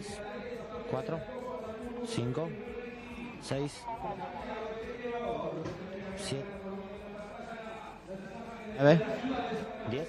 4, 5, 6, 7, 9, 10.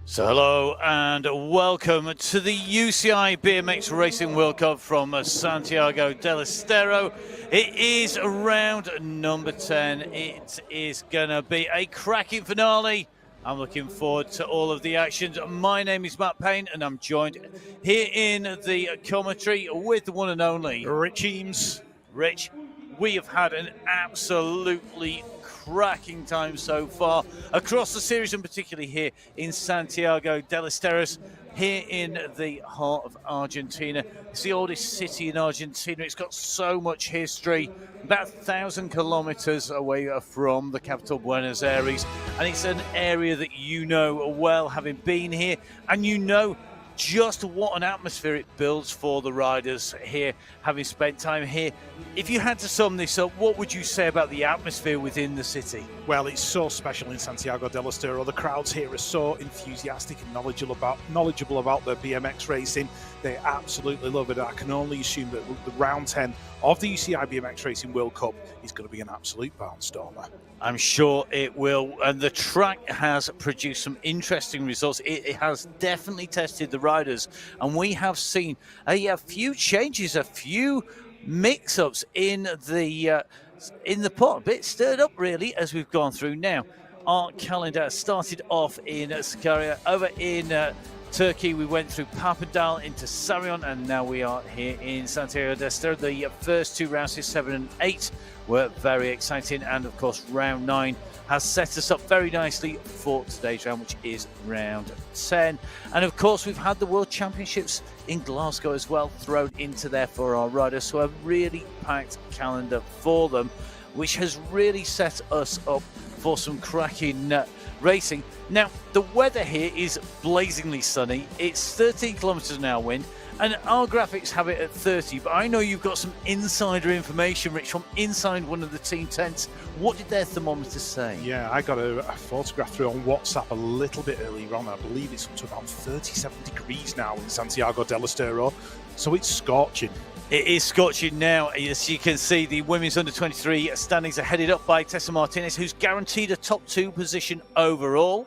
So hello and welcome to the UCI BMX Racing World Cup from Santiago del Estero. It is round number 10. It is going to be a cracking finale. I'm looking forward to all of the actions. My name is Matt Payne and I'm joined here in the commentary with the one and only Rich Eames. Rich, we have had an absolutely cracking time so far across the series, and particularly here in Santiago del Estero, here in the heart of Argentina. It's the oldest city in Argentina. It's got so much history, about 1,000 kilometers away from the capital, Buenos Aires, and it's an area that you know well, having been here, and you know just what an atmosphere it builds for the riders here, having spent time here. If you had to sum this up, what would you say about the atmosphere within the city? Well, it's so special in Santiago del Estero. The crowds here are so enthusiastic and knowledgeable about the BMX racing. They absolutely love it. I can only assume that the round 10 of the UCI BMX Racing World Cup is going to be an absolute barnstormer. I'm sure it will. And the track has produced some interesting results. It has definitely tested the riders. And we have seen a few changes, a few mix-ups in the pot. A bit stirred up, really, as we've gone through now. Our calendar started off in Sakarya, over in Turkey. We went through Papendal into Sarrion, and now we are here in Santiago del Estero. The first two rounds, 7 and 8, were very exciting, and of course round 9 has set us up very nicely for today's round, which is round 10. And of course we've had the World Championships in Glasgow as well thrown into there for our riders, so a really packed calendar for them, which has really set us up for some cracking racing. Now, the weather here is blazingly sunny. It's 13 kilometers an hour wind, and our graphics have it at 30, but I know you've got some insider information, Rich, from inside one of the team tents. What did their thermometers say? Yeah, I got a photograph through on WhatsApp a little bit earlier on. I believe it's up to about 37 degrees now in Santiago del Estero, so it's scorching. It is scorching now. As you can see, the women's under-23 standings are headed up by Tessa Martinez, who's guaranteed a top 2 position overall.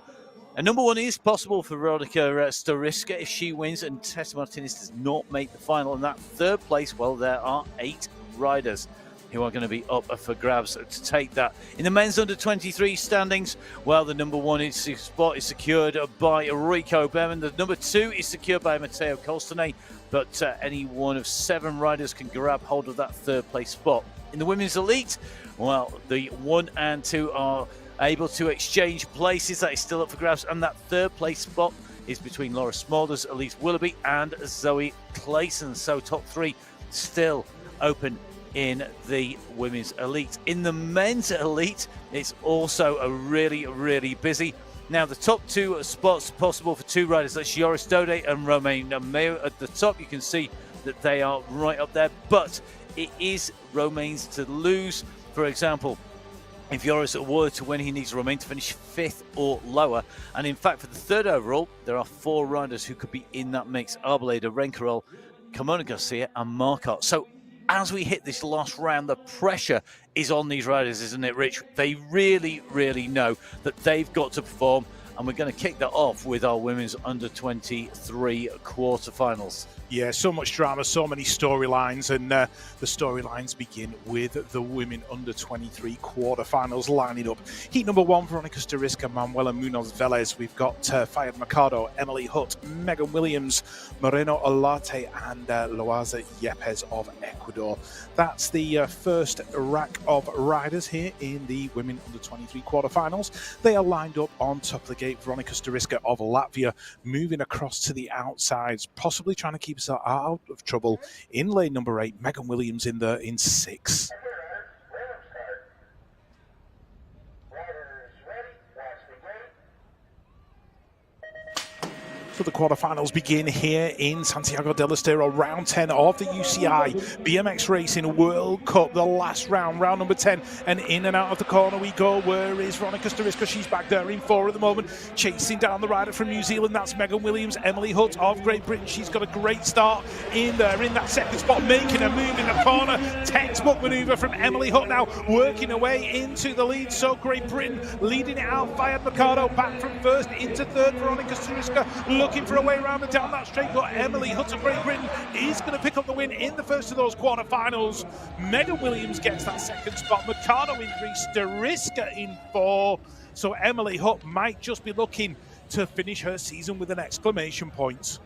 And number 1 is possible for Veronica Stariska if she wins and Tessa Martinez does not make the final. And that 3rd place, well, there are 8 riders who are going to be up for grabs to take that. In the men's under-23 standings, well, the number 1 spot is secured by Rico Behrman. The number 2 is secured by Matteo Colstone, but any one of 7 riders can grab hold of that 3rd place spot. In the women's elite, well, the 1 and 2 are able to exchange places. That is still up for grabs, and that 3rd place spot is between Laura Smulders, Elise Willoughby and Zoe Clayson. So top 3 still open in the women's elite. In the men's elite, it's also a really busy. Now, the top 2 spots possible for 2 riders, that's Joris Dode and Romain Mayo. At the top, you can see that they are right up there, but it is Romain's to lose. For example, if Joris were to win, he needs Romain to finish 5th or lower. And in fact, for the 3rd overall, there are 4 riders who could be in that mix: Arboleda, Rencarol, Carmona Garcia and Marcotte. So as we hit this last round, the pressure is on these riders, isn't it, Rich? They really know that they've got to perform, and we're going to kick that off with our women's under-23 quarterfinals. Yeah, so much drama, so many storylines, and the storylines begin with the women under-23 quarterfinals lining up. Heat number 1, Veronica Stariska, Manuela Munoz Velez. We've got Fayed Mercado, Emily Hutt, Megan Williams, Moreno Olarte, and Loaza Yepes of Ecuador. That's the first rack of riders here in the women under-23 quarterfinals. They are lined up on top of the gate. Veronica Stariska of Latvia moving across to the outsides, possibly trying to keep us out of trouble in lane number 8. Megan Williams in 6. So the quarterfinals begin here in Santiago del Estero, round 10 of the UCI BMX Racing World Cup, the last round, round number 10, and in and out of the corner we go. Where is Veronica Starisca? She's back there in 4 at the moment, chasing down the rider from New Zealand. That's Megan Williams. Emily Hutt of Great Britain, she's got a great start in there in that second spot, making a move in the corner. Textbook manoeuvre from Emily Hutt now, working her way into the lead. So Great Britain leading it out. Fayed Mercado back from first into third. Veronica Starisca looking for a way around and down that straight, but Emily Hutt of Great Britain is going to pick up the win in the first of those quarterfinals. Megan Williams gets that second spot, Mercado in 3, Starisca in 4. So Emily Hutt might just be looking to finish her season with an exclamation point.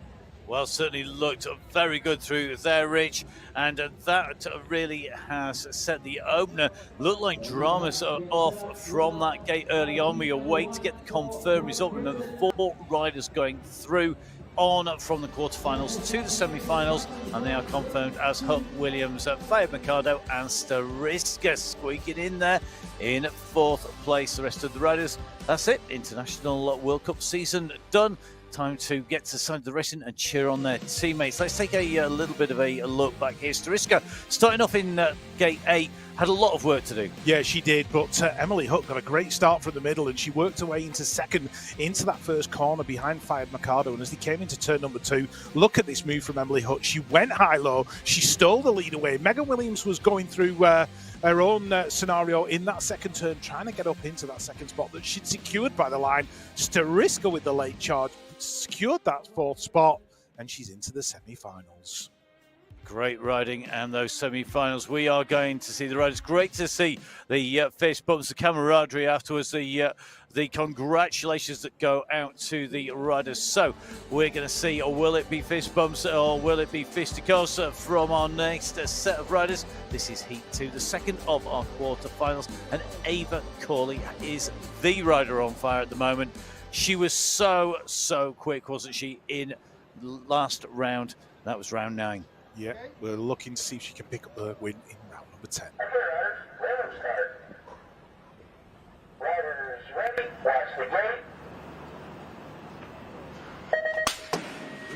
Well, certainly looked very good through there, Rich, and that really has set the opener. Looked like dramas are off from that gate early on. We await to get the confirmed result. Remember, 4 riders going through on from the quarterfinals to the semifinals, and they are confirmed as Hutt, Williams, Fayed Mercado, and Starisca squeaking in there in 4th place. The rest of the riders, that's it. International World Cup season done. Time to get to the side of the racing and cheer on their teammates. Let's take a little bit of a look back here. Starisca, starting off in gate 8, had a lot of work to do. Yeah, she did, but Emily Hutt got a great start from the middle, and she worked her way into second, into that first corner behind Fayed Mercado. And as they came into turn number 2, look at this move from Emily Hutt. She went high-low, she stole the lead away. Megan Williams was going through her own scenario in that second turn, trying to get up into that second spot that she'd secured by the line. Starisca with the late charge secured that 4th spot, and she's into the semi-finals. Great riding and those semi-finals. We are going to see the riders. Great to see the fist bumps, the camaraderie afterwards, the congratulations that go out to the riders. So we're going to see, or will it be fist bumps or will it be fisticuffs from our next set of riders? This is Heat 2, the second of our quarterfinals, and Ava Corley is the rider on fire at the moment. She was so quick, wasn't she, in last round? That was round 9. Yeah, we're looking to see if she can pick up the win in round number 10. Riders ready, watch the gate.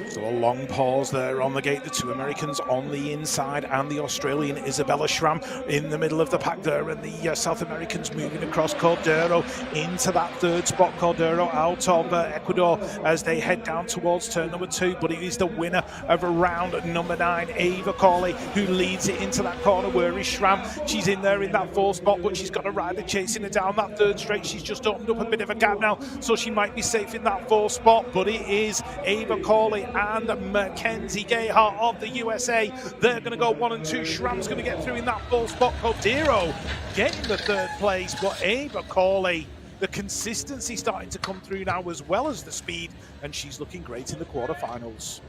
So a long pause there on the gate. The 2 Americans on the inside, and the Australian Isabella Schramm in the middle of the pack there, and the South Americans moving across. Cordero into that 3rd spot. Cordero out of Ecuador as they head down towards turn number 2, but it is the winner of round number 9, Ava Corley, who leads it into that corner. Where is Schramm? She's in there in that 4th spot, but she's got a rider chasing her down that 3rd straight. She's just opened up a bit of a gap now, so she might be safe in that 4th spot, but it is Ava Corley and Mackenzie Gayhart of the USA. They're going to go 1 and 2. Schramm's going to get through in that 4th spot. Cordero getting the 3rd place, but Ava Corley, the consistency starting to come through now as well as the speed, and she's looking great in the quarterfinals.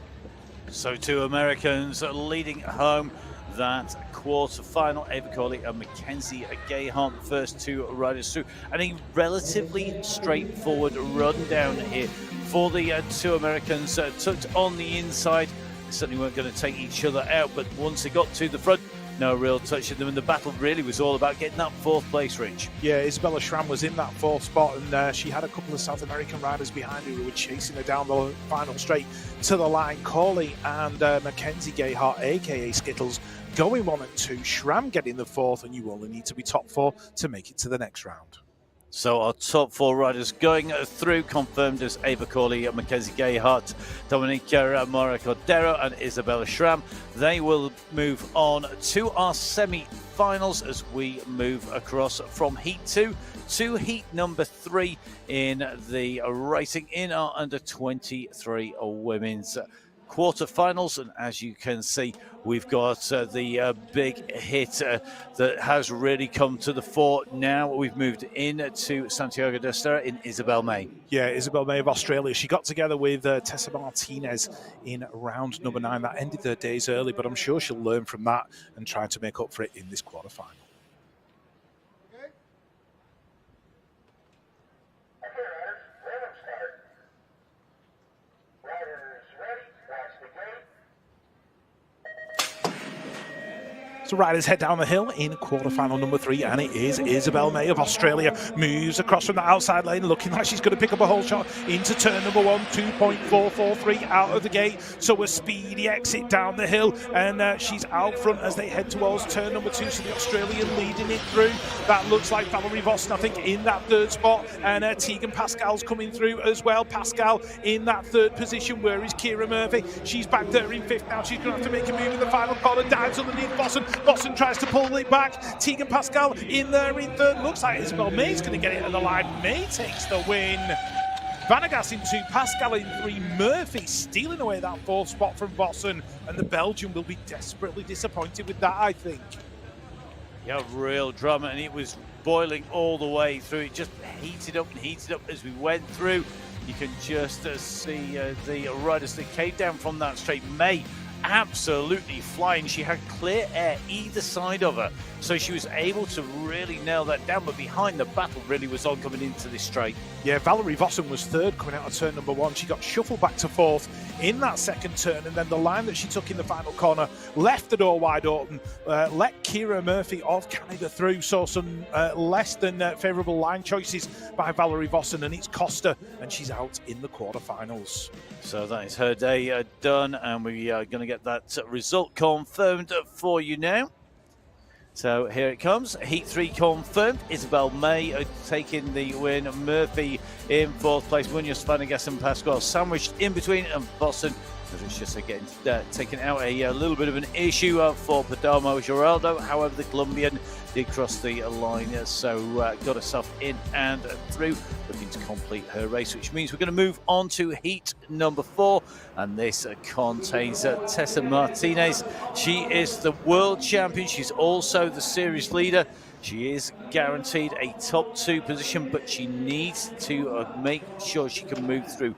So 2 Americans leading home that quarter-final. Ava Corley and Mackenzie Gayhart, the first 2 riders through, and a relatively straightforward run down here for the 2 Americans. Tucked on the inside, they certainly weren't going to take each other out, but once they got to the front, no real touch in them, and the battle really was all about getting that 4th place, Rich. Yeah, Isabella Schramm was in that 4th spot, and she had a couple of South American riders behind her who were chasing her down the final straight to the line. Corley and Mackenzie Gayhart, aka Skittles, going 1 and 2. Schramm getting the 4th, and you only need to be top 4 to make it to the next round. So our top 4 riders going through, confirmed as Ava Corley, Mackenzie Gayhart, Dominica Mora Cordero, and Isabella Schramm. They will move on to our semi-finals as we move across from Heat 2 to Heat number 3 in the racing in our under-23 women's quarterfinals. And as you can see, we've got the big hit that has really come to the fore. Now we've moved into Santiago del Estero in Isabel May. Yeah, Isabel May of Australia. She got together with Tessa Martinez in round number 9. That ended their days early, but I'm sure she'll learn from that and try to make up for it in this quarterfinal. So riders head down the hill in quarterfinal number 3, and it is Isabel May of Australia. Moves across from the outside lane, looking like she's going to pick up a whole shot into turn number 1, 2.443 out of the gate. So a speedy exit down the hill, and she's out front as they head towards turn number 2. So the Australian leading it through. That looks like Valerie Vossen, I think, in that 3rd spot, and Tegan Pascal's coming through as well. Pascal in that 3rd position. Where is Kira Murphy? She's back there in 5th now. She's going to have to make a move in the final corner. Dives underneath Vossen. Vossen tries to pull it back. Tegan Pascal in there in 3rd. Looks like Isabel May's going to get it at the line. May takes the win. Vanagas in 2, Pascal in 3, Murphy stealing away that 4th spot from Vossen, and the Belgian will be desperately disappointed with that, I think. Yeah, real drama, and it was boiling all the way through. It just heated up and heated up as we went through. You can just see the riders that came down from that straight. May absolutely flying. She had clear air either side of her, so she was able to really nail that down. But behind, the battle really was on coming into this straight. Yeah, Valerie Vossen was 3rd coming out of turn number 1. She got shuffled back to 4th in that 2nd turn, and then the line that she took in the final corner left the door wide open, let Kira Murphy of Canada through. So some less than favourable line choices by Valerie Vossen, and it's cost her, and she's out in the quarterfinals. So that is her day done, and we are going to get that result confirmed for you now. So here it comes. Heat 3 confirmed. Isabel May taking the win. Murphy in 4th place. Munoz, Vanagas and Pascual sandwiched in between, and Vossen was just getting taken out. A little bit of an issue for Perdomo Geraldo. However, the Colombian did cross the line, so got herself in and through, looking to complete her race, which means we're going to move on to heat number 4, and this contains Tessa Martinez. She is the world champion. She's also the series leader. She is guaranteed a top 2 position, but she needs to make sure she can move through.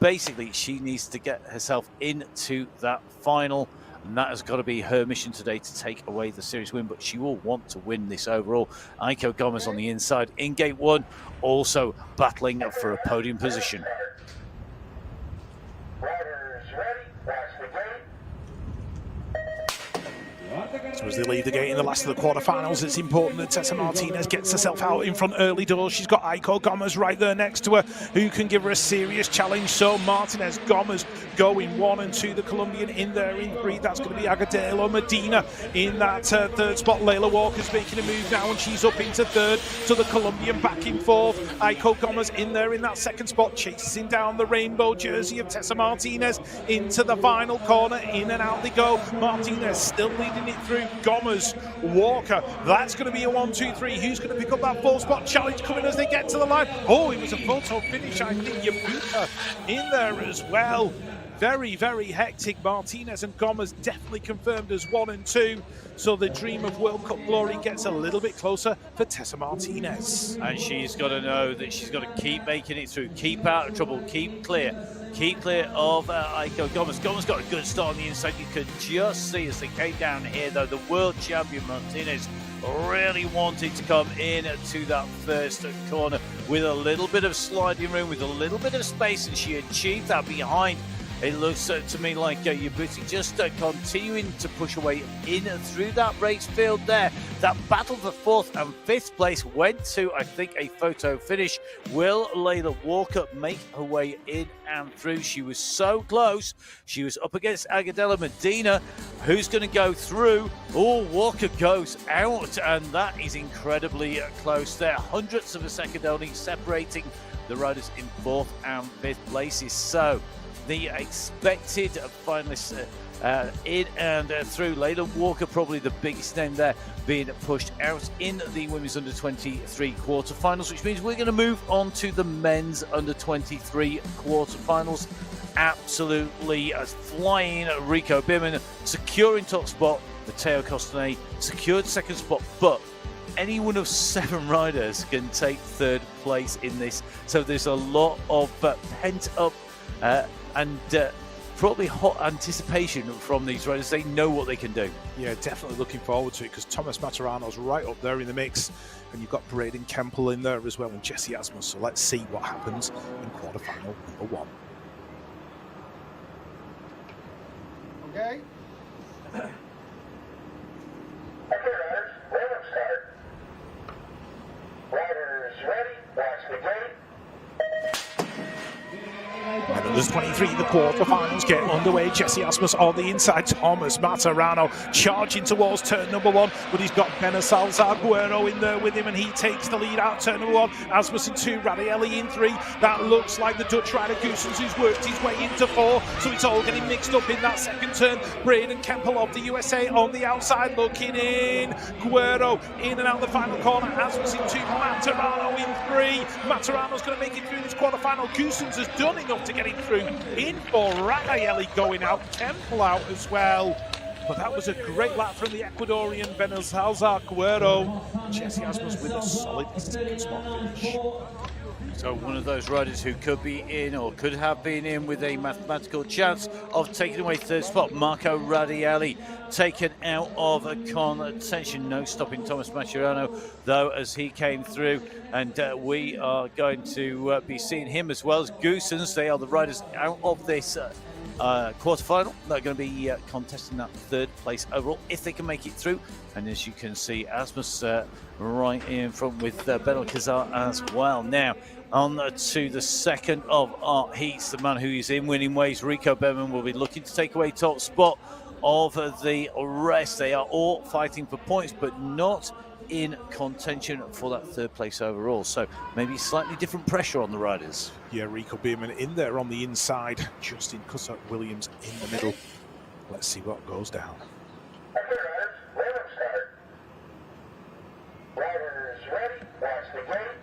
Basically, she needs to get herself into that final, and that has got to be her mission today, to take away the series win. But she will want to win this overall. Aiko Gomez on the inside in gate 1, also battling for a podium position. Riders ready, watch the gate. So as they leave the gate in the last of the quarterfinals, it's important that Tessa Martinez gets herself out in front early doors. She's got Aiko Gomez right there next to her, who can give her a serious challenge. So Martinez, Gomez going 1 and 2. The Colombian in there in 3. That's going to be Agudelo Medina in that 3rd spot. Layla Walker's making a move now, and she's up into 3rd. So the Colombian back in 4th. Aiko Gomez in there in that 2nd spot, chasing down the rainbow jersey of Tessa Martinez into the final corner. In and out they go. Martinez still leading it through. Gomez, Walker, that's going to be a 1-2-3. Who's going to pick up that 4th spot? Challenge coming as they get to the line. Oh, it was a photo finish. I think Yabuka in there as well. Very, very hectic. Martinez and Gomez definitely confirmed as 1 and 2. So the dream of World Cup glory gets a little bit closer for Tessa Martinez. And she's got to know that she's got to keep making it through, keep out of trouble, keep clear of Aiko Gomez. Gomez got a good start on the inside. You could just see as they came down here, though, the world champion Martinez really wanted to come in to that 1st corner with a little bit of sliding room, with a little bit of space, and she achieved that behind. It looks to me like Yabuti just continuing to push away in through that race field there. That battle for 4th and 5th place went to, I think, a photo finish. Will Layla Walker make her way in and through? She was so close. She was up against Agudelo Medina, who's going to go through. Oh, Walker goes out, and that is incredibly close there. Hundredths of a second only separating the riders in 4th and 5th places. So the expected finalists in and through. Layla Walker, probably the biggest name there, being pushed out in the women's under-23 quarterfinals, which means we're going to move on to the men's under-23 quarterfinals. Absolutely flying Rico Bierman, securing top spot. Matteo Costane secured 2nd spot, but any one of 7 riders can take 3rd place in this. So there's a lot of pent-up and probably hot anticipation from these riders. They know what they can do. Yeah, definitely looking forward to it, because Thomas Materano's right up there in the mix, and you've got Braden Kemple in there as well, and Jesse Asmus. So let's see what happens in quarterfinal number 1. Okay. There's 23 in the quarterfinals get underway. Jesse Asmus on the inside. Thomas Matarano charging towards turn number 1, but he's got Salazar Guerrero in there with him, and he takes the lead out turn number 1. Asmus in 2, Radielli in 3. That looks like the Dutch rider Goossens, who's worked his way into 4, so it's all getting mixed up in that second turn. Braden Kempel of the USA on the outside looking in. Guerrero in and out the final corner. Asmus in 2, Matarano in 3. Matarano's going to make it through this quarterfinal. Goossens has done enough to get him through. In for Radielli going out, Kempel out as well. But that was a great lap from the Ecuadorian Salazar Guerrero. Jesse Asmus with a solid second spot finish. So one of those riders who could be in or could have been in with a mathematical chance of taking away third spot. Marco Radielli taken out of a contention. No stopping Thomas Maturano though as he came through, and we are going to be seeing him as well as Goossens. They are the riders out of this quarterfinal. They're going to be contesting that third place overall if they can make it through. And as you can see, Asmus right in front with Ben Alcazar as well. Now on to the second of our heats, the man who is in winning ways, Rico Behrman, will be looking to take away top spot of the rest. They are all fighting for points, but not in contention for that third place overall. So maybe slightly different pressure on the riders. Yeah, Rico Behrman in there on the inside. Justin Cusack-Williams in the middle. Let's see what goes down. Okay, riders, let them start. Riders ready, watch the gate.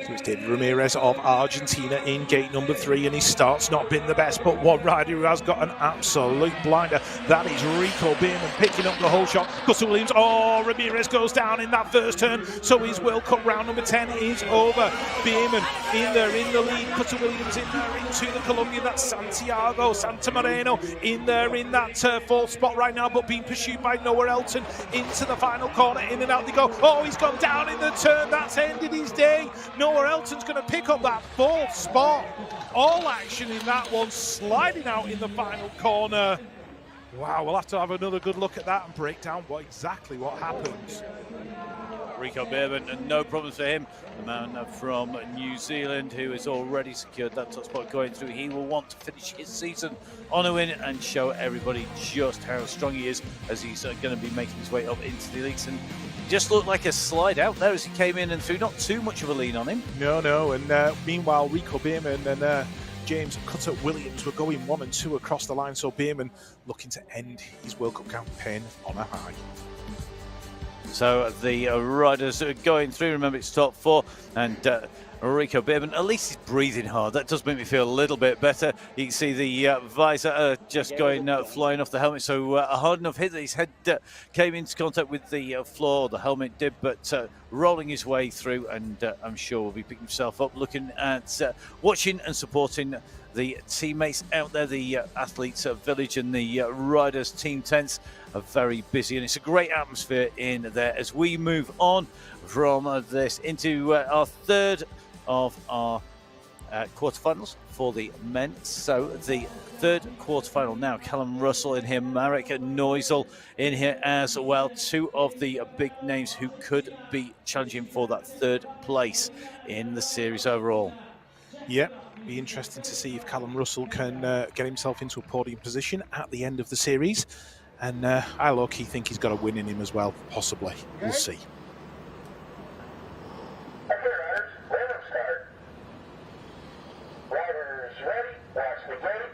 So it's David Ramirez of Argentina in gate number 3, and his start's not been the best, but one rider who has got an absolute blinder, that is Rico Behrman picking up the whole shot. Cusack-Williams, oh, Ramirez goes down in that first turn, so his World Cup round number 10 is over. Behrman in there in the lead, Cusack-Williams in there into the Colombian, that's Santiago Santamarino in there in that fourth spot right now, but being pursued by Noah Elton into the final corner, in and out they go. Oh, he's gone down in the turn, that's ended his day. Noah Elton's going to pick up that fourth spot. All action in that one, sliding out in the final corner. Wow, we'll have to have another good look at that and break down exactly what happens. Rico Behrman, and no problems for him. The man from New Zealand who has already secured that top spot going through. He will want to finish his season on a win and show everybody just how strong he is as he's going to be making his way up into the elites. And just looked like a slide out there as he came in and threw. Not too much of a lean on him. No, and meanwhile Rico Behrman and James Cusack-Williams were going 1 and 2 across the line, so Behrman looking to end his World Cup campaign on a high. So the riders are going through. Remember, it's top 4, and Rico Behrman, at least he's breathing hard. That does make me feel a little bit better. You can see the visor just going flying off the helmet. So a hard enough hit that his head came into contact with the floor. The helmet did, but rolling his way through, and I'm sure will be picking himself up, looking at watching and supporting the teammates out there. The athletes village and the riders team tents are very busy, and it's a great atmosphere in there as we move on from this into our third of our quarterfinals for the men. So the third quarterfinal now, Callum Russell in here, Marek Neusel in here as well. Two of the big names who could be challenging for that third place in the series overall. Yeah, be interesting to see if Callum Russell can get himself into a podium position at the end of the series. And I low-key think he's got a win in him as well, possibly. We'll see. Okay, riders, let them start. Riders ready, watch the gate.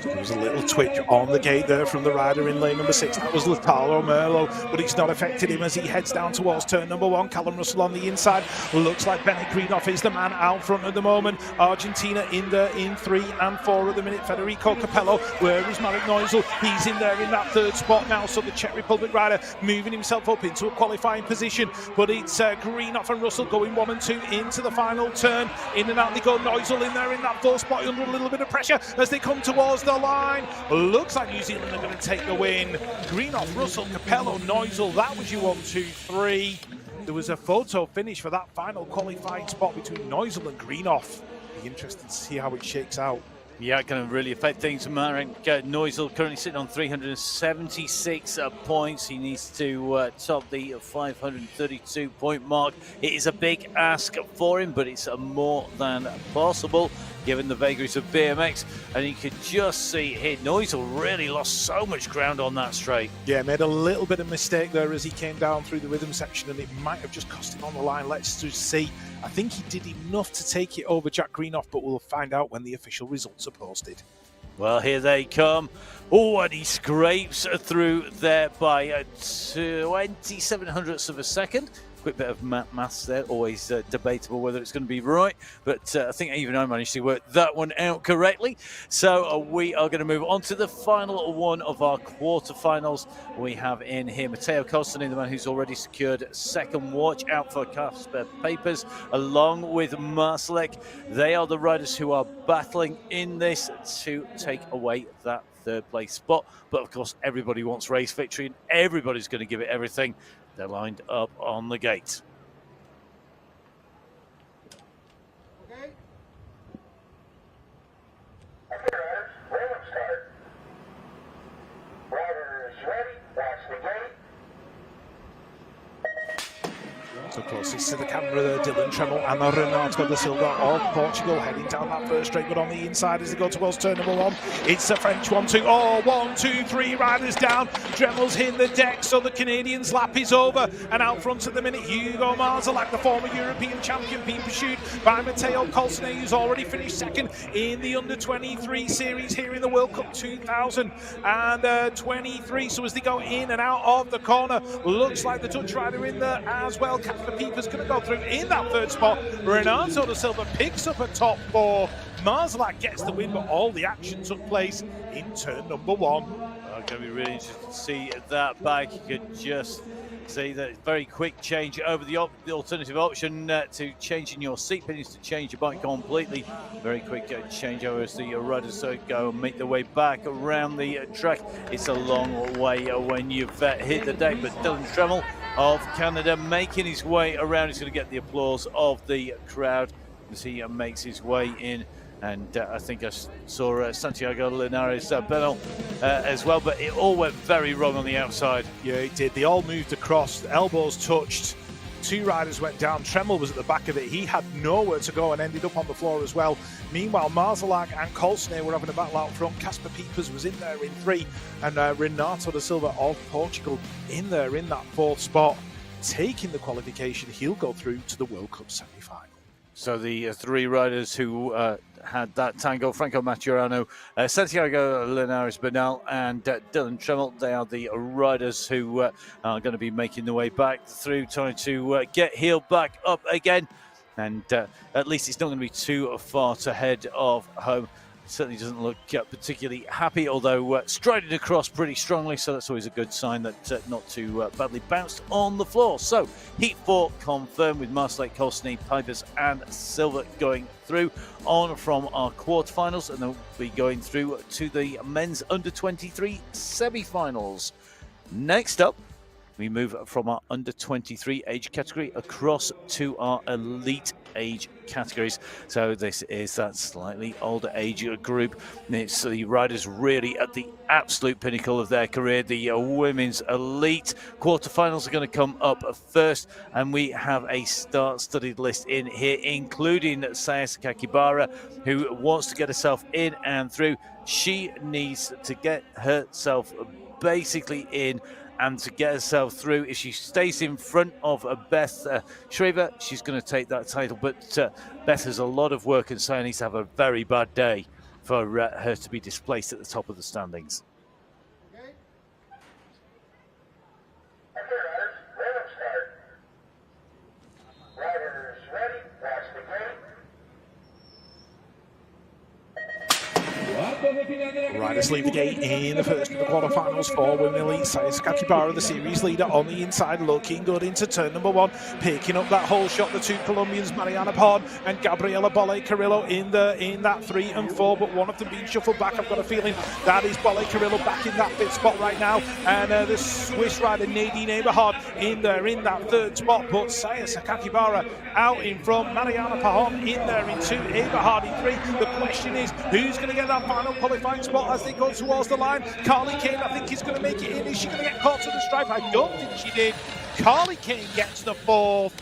There was a little twitch on the gate there from the rider in lane number 6. That was Latalo Merlo, but it's not affected him as he heads down towards turn number 1. Callum Russell on the inside. Looks like Bennett Greenoff is the man out front at the moment. Argentina in there in 3 and 4 at the minute. Federico Capello, where is Marek Neusel? He's in there in that third spot now. So the Czech Republic rider moving himself up into a qualifying position. But it's Greenoff and Russell going 1 and 2 into the final turn. In and out they go. Neusel in there in that 4th spot under a little bit of pressure as they come towards the line. Looks like New Zealand are going to take the win. Greenoff, Russell, Capello, Neusel. That was your 1, 2, 3. There was a photo finish for that final qualifying spot between Neusel and Greenoff. Be interesting to see how it shakes out. Yeah, going to really affect things. Marek Neusel currently sitting on 376 points. He needs to top the 532-point mark. It is a big ask for him, but it's more than possible given the vagaries of BMX. And you could just see here, Neusel really lost so much ground on that straight. Yeah, made a little bit of mistake there as he came down through the rhythm section, and it might have just cost him on the line. Let's just see. I think he did enough to take it over Jack Greenoff, but we'll find out when the official results are posted. Well, here they come. Oh, and he scrapes through there by 27 hundredths of a second. Quick bit of maths there, always debatable whether it's going to be right, but I think even I managed to work that one out correctly. So we are going to move on to the final one of our quarterfinals. We have in here Matteo Costantini, the man who's already secured second watch out for Casper Papers, along with Marsalek. They are the riders who are battling in this to take away that third place spot. But of course, everybody wants race victory and everybody's going to give it everything. They're lined up on the gate. Okay, riders, random start. Riders ready, watch the gate. So closest to the camera there, Dylan Tremmell and Renato da Silva of Portugal heading down that first straight, but on the inside as they go towards turn number one. It's a French 1-2. Oh, 1, 2, 3 riders down. Tremmel's hitting the deck, so the Canadian's lap is over. And out front at the minute, Hugo Marsalek, the former European champion, being pursued by Matteo Costantini, who's already finished second in the under-23 series here in the World Cup 2023. So as they go in and out of the corner, looks like the Dutch rider in there as well. The Peeper's going to go through in that third spot. Renato da Silva picks up a top four. Marsalek gets the win, but all the action took place in turn number one. Going to be really interesting to see that back. You could just see that very quick change over the alternative option to changing your seat pins to change your bike completely. Very quick change over as the riders go and make their way back around the track. It's a long way when you've hit the deck, but Dylan Tremmell of Canada making his way around. He's going to get the applause of the crowd as he makes his way in. And I think I saw Santiago Linares Benel as well, but it all went very wrong on the outside. Yeah, it did. They all moved across, the elbows touched. Two riders went down. Tremmell was at the back of it. He had nowhere to go and ended up on the floor as well. Meanwhile, Marsalek and Costantini were having a battle out front. Casper Peepers was in there in 3, and Renato da Silva of Portugal in there in that 4th spot, taking the qualification. He'll go through to the World Cup semi-final. So the 3 riders who had that tango, Franco Maturano, Santiago Linares Bernal, and Dylan Tremmell, they are the riders who are going to be making their way back through, trying to get heeled back up again. And at least it's not going to be too far to head of home. Certainly doesn't look particularly happy, although striding across pretty strongly, so that's always a good sign that not too badly bounced on the floor. So Heat 4 confirmed with Marsalek, Costantini, Pipers and Silva going through on from our quarterfinals, and they'll be going through to the men's under-23 semi-finals. Next up, we move from our under-23 age category across to our elite age categories. So this is that slightly older age group. It's the riders really at the absolute pinnacle of their career. The women's elite quarterfinals are going to come up first, and we have a star-studded list in here, including Sayaka Kakibara, who wants to get herself in and through. She needs to get herself basically in and to get herself through. If she stays in front of Beth Shriver, she's going to take that title. But Beth has a lot of work, and so needs to have a very bad day for her to be displaced at the top of the standings. Okay, riders, random start. Riders ready, watch the gate. Riders leave the gate in the first of the quarterfinals for women elite. Saya Sakakibara, the series leader, on the inside, looking good into turn number 1, picking up that whole shot. The two Colombians, Mariana Pon and Gabriela Bolle Carrillo, in that 3 and 4, but one of them being shuffled back. I've got a feeling that is Bolle Carrillo back in that 5th spot right now, and the Swiss rider Nadine Eberhard in there in that 3rd spot. But Saya Sakakibara out in front, Mariana Pahon in there in 2, Eberhard in 3. The question is, who's going to get that final qualifying spot as they go towards the line? Carly Kane, I think, is going to make it in. Is she going to get caught to the stripe? I don't think she did. Carly Kane gets the 4th,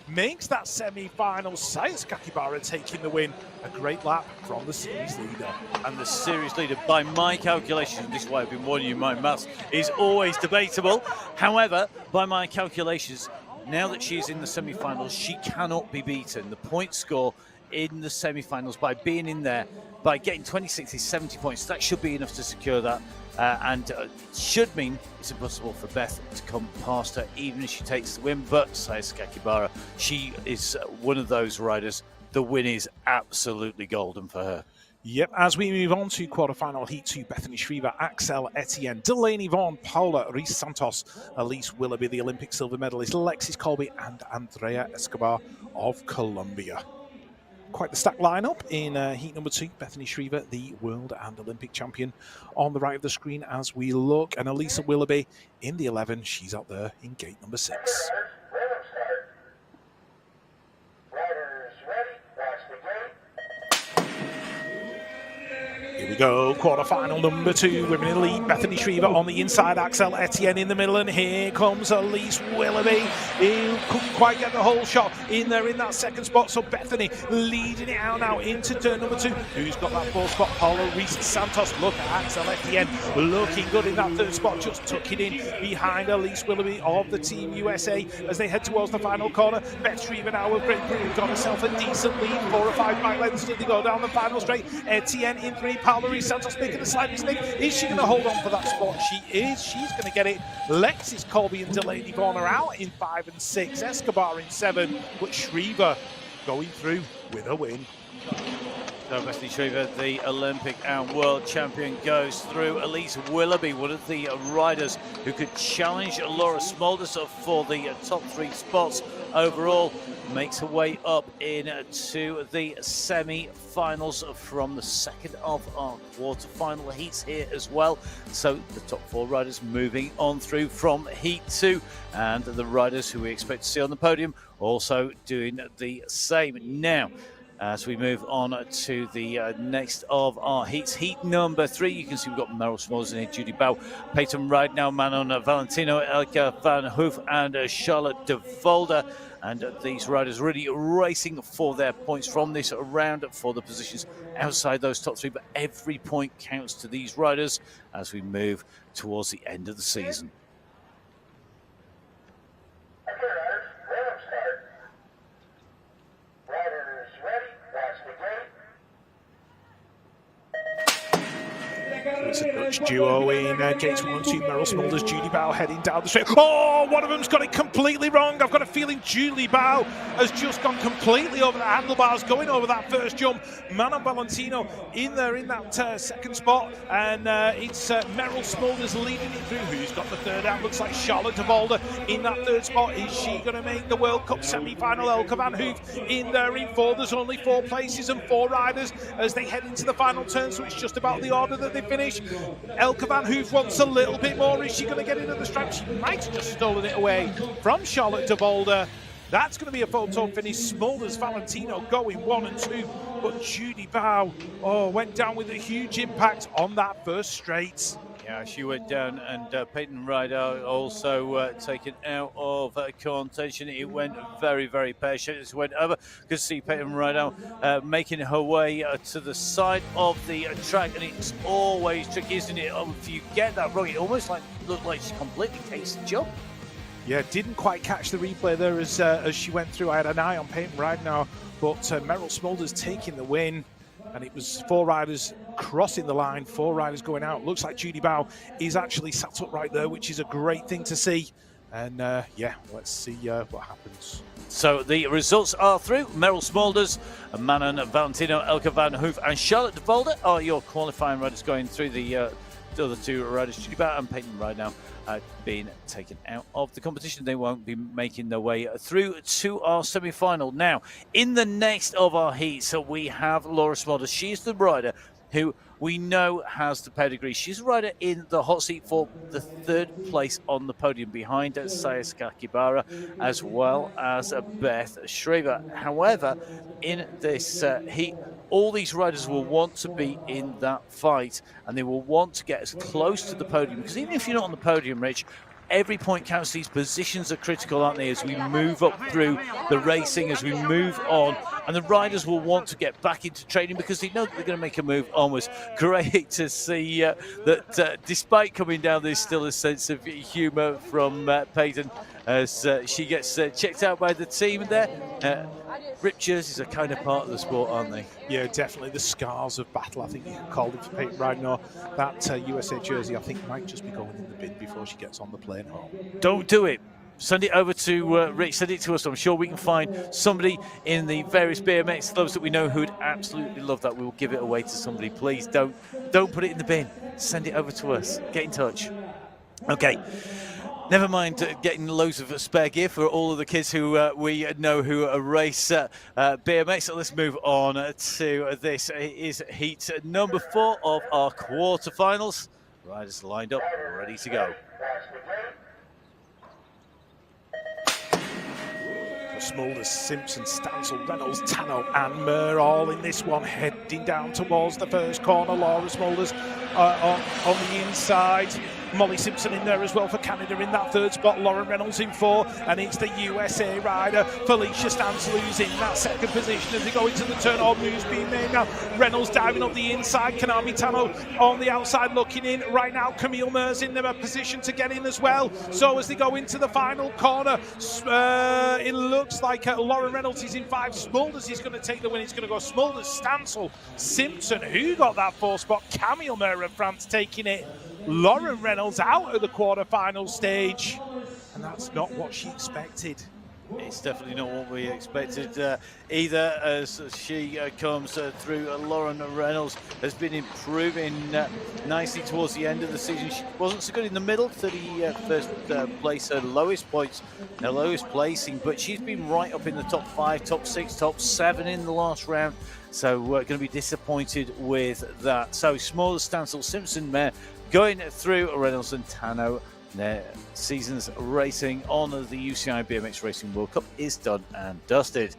makes that semi-final. Saya Sakakibara taking the win. A great lap from the series leader. And the series leader, by my calculations, this is why I've been warning you, my maths is always debatable. However, by my calculations, now that she is in the semi-finals, she cannot be beaten. The point score in the semi-finals, by being in there, by getting 26 is 70 points. That should be enough to secure that, and should mean it's impossible for Beth to come past her, even if she takes the win. But Saya Sakakibara, she is one of those riders. The win is absolutely golden for her. Yep, as we move on to quarterfinal heat 2, Bethany Shriver, Axel Etienne, Delaney Vaughan, Paula Reese Santos, Elise Willoughby, the Olympic silver medalist, Alexis Colby, and Andrea Escobar of Colombia. Quite the stacked lineup in heat number 2. Bethany Shriver, the world and Olympic champion, on the right of the screen as we look, and Elisa Willoughby in the 11. She's up there in gate number 6. Here we go, quarterfinal number 2, women in the lead. Bethany Shriver on the inside, Axel Etienne in the middle, and here comes Elise Willoughby, who couldn't quite get the whole shot in there in that 2nd spot. So Bethany leading it out now into turn number 2. Who's got that 4th spot? Paula Reese Santos. Look at Axel Etienne looking good in that 3rd spot, just tuck it in behind Elise Willoughby of the Team USA as they head towards the final corner. Beth Shriver now with Great Britain got herself a decent lead, 4 or 5 back lengths as they go down the final straight. Etienne in 3, Paula Reese Santos making a slight mistake. Is she going to hold on for that spot? She is. She's going to get it. Alexis Colby and Delaney Vaughan are out in 5 and 6. Escobar in 7. But Shriver going through with a win. So Bethany Shriver, the Olympic and world champion, goes through. Elise Willoughby, one of the riders who could challenge Laura Smulders for the top 3 spots overall, makes her way up into the semi-finals from the 2nd of our quarter-final heats here as well. So the top 4 riders moving on through from heat 2, and the riders who we expect to see on the podium also doing the same. Now, as we move on to the next of our heats, heat number 3, you can see we've got Meryl Smulders in here, Judy Bow, Peyton Ridenau, Manon Valentino, Elke van Hoof, and Charlotte de Volder. And these riders really racing for their points from this round for the positions outside those top 3. But every point counts to these riders as we move towards the end of the season. It's a Dutch duo in gates 1 and 2. Meryl Smulders, Julie Bow heading down the straight. Oh, one of them's got it completely wrong. I've got a feeling Julie Bow has just gone completely over the handlebars, going over that 1st jump. Manon Valentino in there in that 2nd spot, and it's Meryl Smulders leading it through. Who's got the 3rd out? Looks like Charlotte de Volder in that 3rd spot. Is she going to make the World Cup semi-final? Elke van Hoof in there in 4. There's only 4 places and 4 riders as they head into the final turn, so it's just about the order that they finish. Elke van Hoof wants a little bit more. Is she going to get it at the stripe? She might have just stolen it away from Charlotte de Volder. That's going to be a photo finish. Smulders, Valentino going 1 and 2. But Judy Bow, went down with a huge impact on that 1st straight. Yeah, she went down, and Peyton Rideout also taken out of contention. It went very, very patient. It went over. Good to see Peyton Rideout making her way to the side of the track, and it's always tricky, isn't it? If you get that wrong, it almost looked like she completely takes the jump. Yeah, didn't quite catch the replay there as she went through. I had an eye on Peyton Rideout, but Meryl Smulders taking the win. And it was 4 riders crossing the line, 4 riders going out. Looks like Judy Bow is actually sat up right there, which is a great thing to see. And yeah, let's see what happens. So the results are through. Meryl Smulders, Manon Valentino, Elke van Hoof, and Charlotte de Volder are your qualifying riders going through the other two riders, Judy Barrett and Peyton Ride now being taken out of the competition. They won't be making their way through to our semi-final. Now, in the next of our heats, so we have Laura Smulders. She's the rider who we know has the pedigree. She's a rider in the hot seat for the third place on the podium behind Saya Sakakibara as well as Beth Schreiber. However, in this heat, all these riders will want to be in that fight and they will want to get as close to the podium, because even if you're not on the podium, Rich, every point counts. These positions are critical, aren't they, as we move up through the racing, as we move on. And the riders will want to get back into training because they know that they're going to make a move onwards. Great to see that despite coming down, there's still a sense of humour from Peyton as she gets checked out by the team there. Ripped jerseys are kind of part of the sport, aren't they? Yeah, definitely the scars of battle, I think you could call it for Peyton Ragnar. That USA jersey, I think, might just be going in the bin before she gets on the plane home. Don't do it. Send it over to Rich, send it to us. I'm sure we can find somebody in the various BMX clubs that we know who would absolutely love that. We will give it away to somebody. Please don't put it in the bin. Send it over to us. Get in touch. Okay. Never mind getting loads of spare gear for all of the kids who we know who race BMX. So let's move on to this. It is heat number 4 of our quarterfinals. Riders lined up, ready to go. Smulders, Simpson, Stansel, Reynolds, Tano and Murr all in this one, heading down towards the first corner. Laura Smulders on the inside. Molly Simpson in there as well for Canada in that third spot. Lauren Reynolds in 4, and it's the USA rider Felicia Stansel who's in that second position as they go into the turn. All moves being made now. Reynolds diving up the inside. Kanami Tano on the outside looking in. Right now Camille Murr's in their position to get in as well. So as they go into the final corner, it looks like Lauren Reynolds is in 5. Smulders is going to take the win. It's going to go Smulders, Stansel, Simpson, who got that 4th spot. Camille Murr of France taking it. Lauren Reynolds out of the quarterfinal stage, and that's not what she expected. It's definitely not what we expected either, as she comes through. Lauren Reynolds has been improving nicely towards the end of the season. She wasn't so good in the middle, 31st place, her lowest points, her lowest placing, but she's been right up in the top 5, top 6, top 7 in the last round. So we're going to be disappointed with that. So Smulders, Stansel, Simpson, Mare going through. Reynolds and Tano, their season's racing on the UCI BMX Racing World Cup is done and dusted.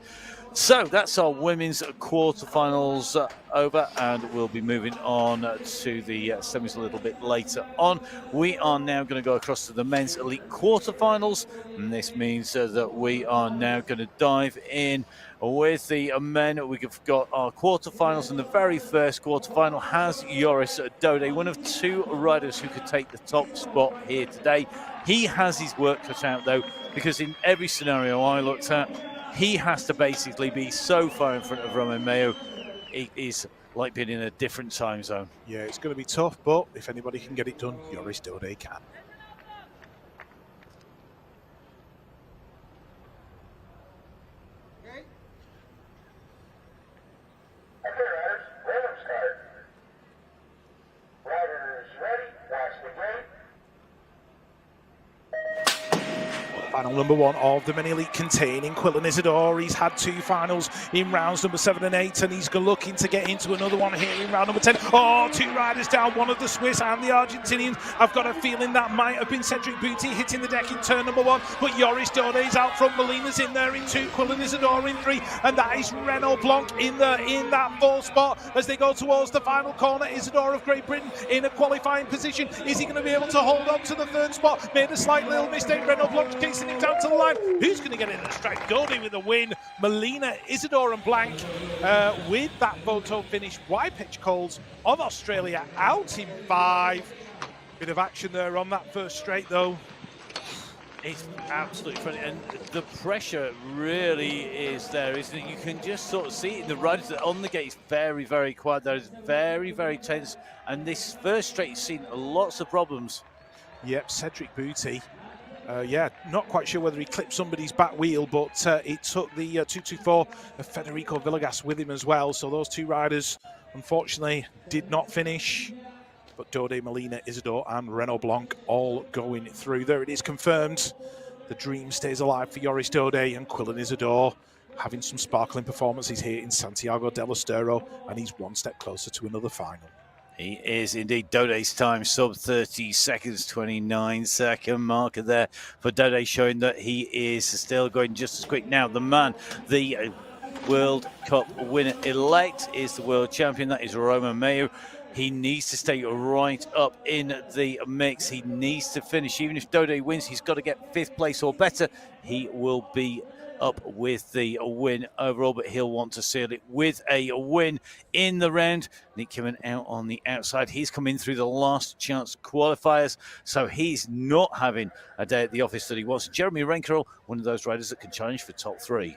So that's our women's quarterfinals over, and we'll be moving on to the semis a little bit later on. We are now going to go across to the men's elite quarterfinals, and this means that we are now going to dive in with the men. We've got our quarterfinals, and the very first quarterfinal has Joris Dode, one of 2 riders who could take the top spot here today. He has his work cut out though, because in every scenario I looked at, he has to basically be so far in front of Romain Mayo. It is like being in a different time zone. Yeah, it's going to be tough, but if anybody can get it done, Joris Dode can. Final number 1 of the mini elite containing Quillan Isidore. He's had 2 finals in rounds number 7 and 8, and he's looking to get into another one here in round number 10. Oh, 2 riders down, one of the Swiss and the Argentinians. I've got a feeling that might have been Cedric Bouty hitting the deck in turn number 1, but Joris Dode is out front. Molina's in there in 2, Quillan Isidore in 3, and that is Renaud Blanc in that 4th spot as they go towards the final corner. Isidore of Great Britain in a qualifying position. Is he going to be able to hold on to the 3rd spot? Made a slight little mistake. Renaud Blanc chasing him down to the line. Who's going to get in the strike? Dode with a win. Molina, Isidore and Blanc with that photo finish. Wypetch Coles of Australia out in 5. Bit of action there on that first straight though. It's absolutely funny, and the pressure really is there, isn't it? You can just sort of see it in the riders on the gate. It's very, very quiet there. It's very, very tense, and this first straight has seen lots of problems. Yep, Cedric Bouty Yeah, not quite sure whether he clipped somebody's back wheel, but it took the 224 of Federico Villegas with him as well. So those two riders, unfortunately, did not finish. But Dode, Molina, Isidore and Renaud Blanc all going through. There it is confirmed. The dream stays alive for Joris Dode and Quillan Isidore, having some sparkling performances here in Santiago del Estero, and he's one step closer to another final. He is indeed. Dode's time, sub 30 seconds, 29-second marker there for Dode, showing that he is still going just as quick. Now, the man, the World Cup winner-elect, is the world champion. That is Roman Mayu. He needs to stay right up in the mix. He needs to finish. Even if Dode wins, he's got to get 5th place or better. He will be up with the win overall, but he'll want to seal it with a win in the round. Nick Kimmin out on the outside. He's come in through the last chance qualifiers, so he's not having a day at the office that he wants. Jeremy Renkerel, one of those riders that can challenge for top 3.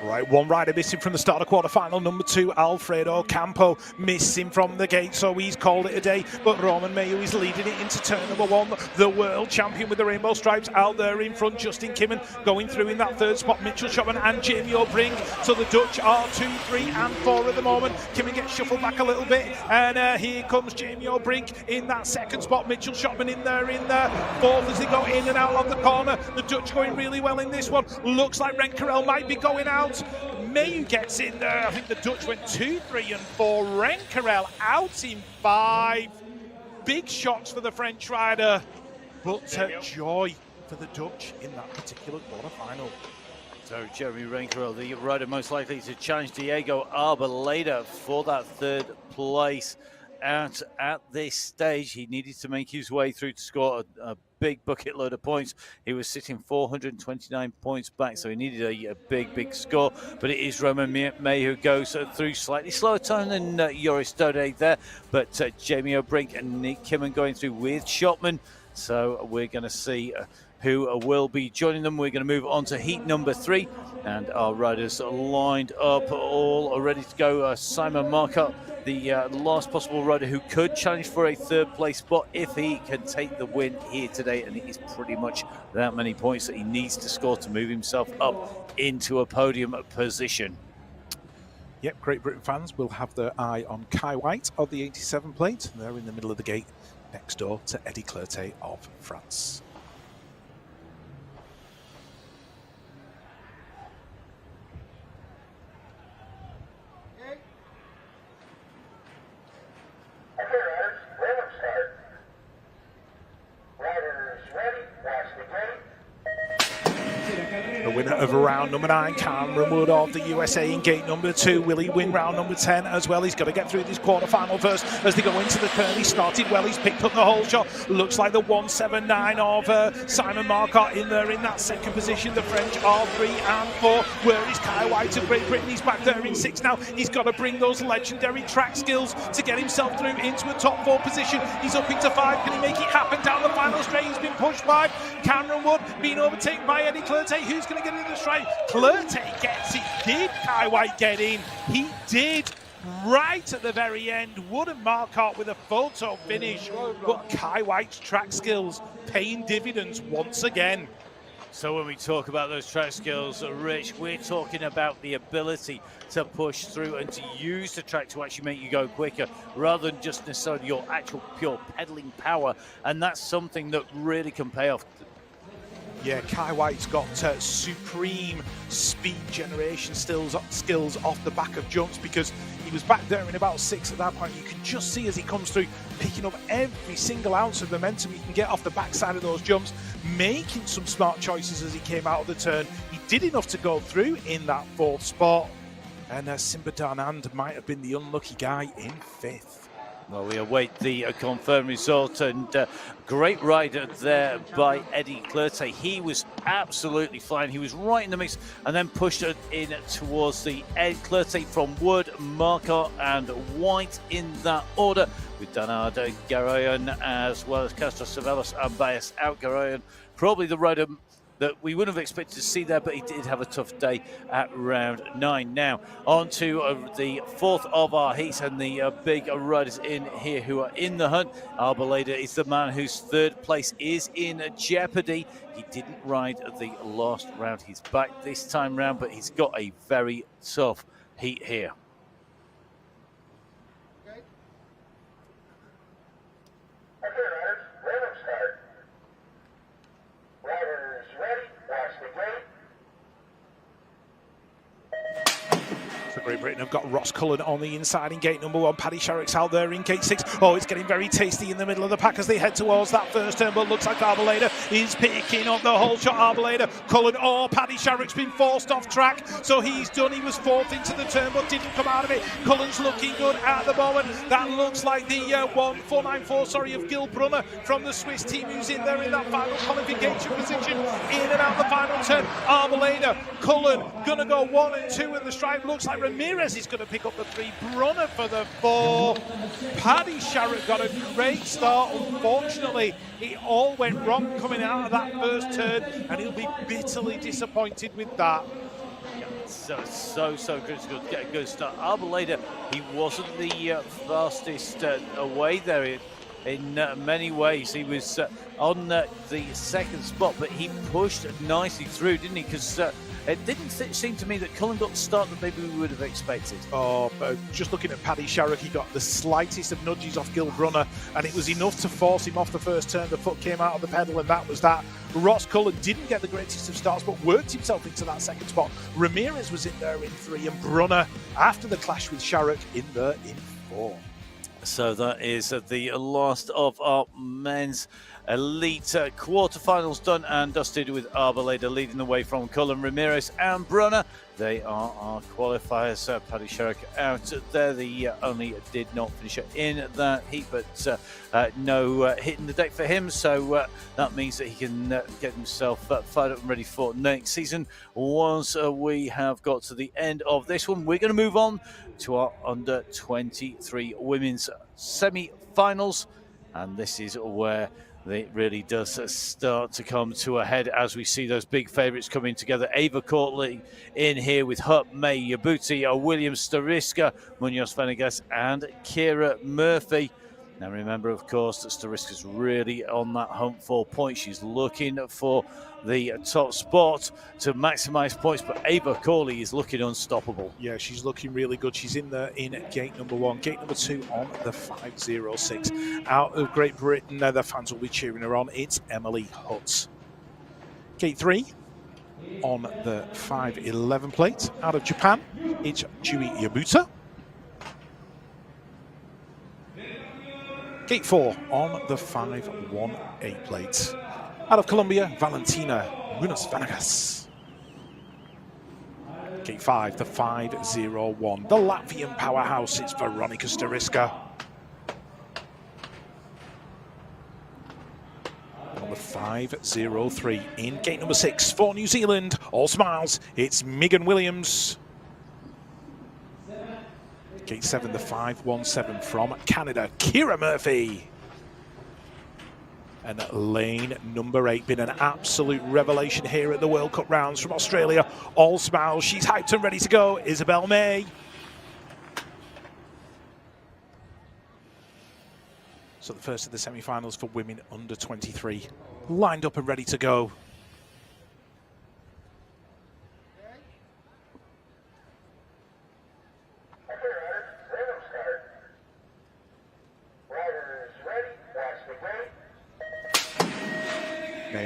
Right, one rider missing from the start of quarterfinal. Number 2, Alfredo Campo, missing from the gate, so he's called it a day. But Roman Mayu is leading it into turn number 1. The world champion with the rainbow stripes out there in front. Justin Kimmin going through in that 3rd spot. Mitchell Schopman and Jamie O'Brink. So the Dutch are 2, 3 and 4 at the moment. Kimmin gets shuffled back a little bit, and here comes Jamie O'Brink in that 2nd spot. Mitchell Schopman in there 4th as they go in and out of the corner. The Dutch going really well in this one. Looks like Renkerel might be going out. Mayu gets in there. I think the Dutch went 2, 3 and 4. Renkerel out in 5. Big shocks for the French rider, but joy for the Dutch in that particular quarterfinal. So Jeremy Renkerel, the rider most likely to challenge Diego Arboleda for that 3rd place. At this stage, he needed to make his way through to score a big bucket load of points. He was sitting 429 points back, so he needed a big score. But it is Roman May who goes through slightly slower time than Joris Dode there. But Jamie O'Brink and Nick Kimmin going through with Schopman. So we're going to see who will be joining them. We're going to move on to heat number 3, and our riders lined up, all ready to go. Simon Marcotte, the last possible rider who could challenge for a 3rd place spot if he can take the win here today, and it is pretty much that many points that he needs to score to move himself up into a podium position. Yep, Great Britain fans will have their eye on Kai White of the 87 plate. They're in the middle of the gate next door to Eddie Clertet of France. Okay, riders, random start. Riders ready, watch the gate. The winner of round number 9, Cameron Wood of the USA in gate number 2. Will he win round number 10 as well? He's got to get through this quarterfinal first as they go into the turn. He started well, he's picked up the whole shot. Looks like the 179 of Simon Marcotte in there in that 2nd position. The French are 3 and 4. Where is Kai White of Great Britain? He's back there in 6 now. He's got to bring those legendary track skills to get himself through into a top 4 position. He's up into 5. Can he make it happen down the final straight? He's been pushed by Cameron Wood, being overtaken by Eddie Clertet. Who's going to get into the straight? Clertet gets it. Did Kai White get in? He did. Right at the very end, Wood and Marcotte with a photo finish, but Kai White's track skills paying dividends once again. So when we talk about those track skills, Rich, we're talking about the ability to push through and to use the track to actually make you go quicker, rather than just necessarily your actual pure pedaling power. And that's something that really can pay off. Yeah, Kai White's got supreme speed generation skills off the back of jumps, because he was back there in about 6 at that point. You can just see as he comes through, picking up every single ounce of momentum he can get off the backside of those jumps, making some smart choices as he came out of the turn. He did enough to go through in that 4th spot, and Simba Darnand might have been the unlucky guy in 5th. Well, we await the confirmed result, and great rider there by Eddie Clertet. He was absolutely flying. He was right in the mix and then pushed it in towards the Eddie Clertet from Wood, Marcotte and White in that order, with Danard Garoyan as well as Castro Savelos and Bias out. Garoyan, probably the rider that we wouldn't have expected to see there, but he did have a tough day at round 9. Now, on to the fourth of our heats, and the big riders in here who are in the hunt. Arboleda is the man whose third place is in jeopardy. He didn't ride the last round. He's back this time round, but he's got a very tough heat here. Okay, riders, random start. Riders ready, watch the gate. For Great Britain have got Ross Cullen on the inside in gate number 1. Paddy Sharrock's out there in gate 6. Oh, it's getting very tasty in the middle of the pack as they head towards that first turn, but looks like Arboleda is picking up the whole shot. Arboleda, Cullen, Paddy Sharrock's been forced off track, so he's done. He was fourth into the turn, but didn't come out of it. Cullen's looking good at the moment. That looks like the 1494, of Gil Brunner from the Swiss team, who's in there in that final qualification position, in and out the final turn. Arboleda, Cullen, gonna go 1 and 2 in the stripe. Looks like Ramirez is going to pick up the 3, Brunner for the 4. Paddy Sharrock got a great start. Unfortunately, it all went wrong coming out of that first turn, and he'll be bitterly disappointed with that. So good to get a good start. Arboleda, he wasn't the fastest away there in many ways. He was on the second spot, but he pushed nicely through, didn't he? Because it didn't seem to me that Cullen got the start that maybe we would have expected. But just looking at Paddy Sharrock, he got the slightest of nudges off Gil Brunner, and it was enough to force him off the first turn. The foot came out of the pedal, and that was that. Ross Cullen didn't get the greatest of starts, but worked himself into that second spot. Ramirez was in there in 3, and Brunner, after the clash with Sharrock, in there in 4. So that is the last of our men's elite quarterfinals done and dusted, with Arboleda leading the way from Cullen, Ramirez and Brunner. They are our qualifiers. Paddy Sharrock out there. The only did not finish in that heat, but no hit in the deck for him. So that means that he can get himself fired up and ready for next season. Once we have got to the end of this one, we're going to move on to our under-23 women's semi-finals. And this is where it really does start to come to a head as we see those big favourites coming together. Ava Courtley in here with Hupp, May, Yabuti, Williams, Stariska, Munoz Venegas and Kira Murphy. Now remember, of course, that Stariska's really on that hunt for points. She's looking for the top spot to maximise points, but Ava Courtley is looking unstoppable. Yeah, she's looking really good. She's in there in gate number 1. Gate number 2 on the 506. Out of Great Britain, the fans will be cheering her on. It's Emily Hutt. Gate 3 on the 511 plate. Out of Japan, it's Chui Yabuta. Gate 4 on the 518 plate. Out of Colombia, Valentina Munoz Venegas. Gate 5, the 501. The Latvian powerhouse, it's Veronika Stariska. On the 503, in gate number 6 for New Zealand, all smiles, it's Megan Williams. Gate 7, the 517 from Canada, Kira Murphy. And lane number 8, been an absolute revelation here at the World Cup rounds from Australia. All smiles, she's hyped and ready to go, Isabel May. So the first of the semi-finals for women under 23, lined up and ready to go.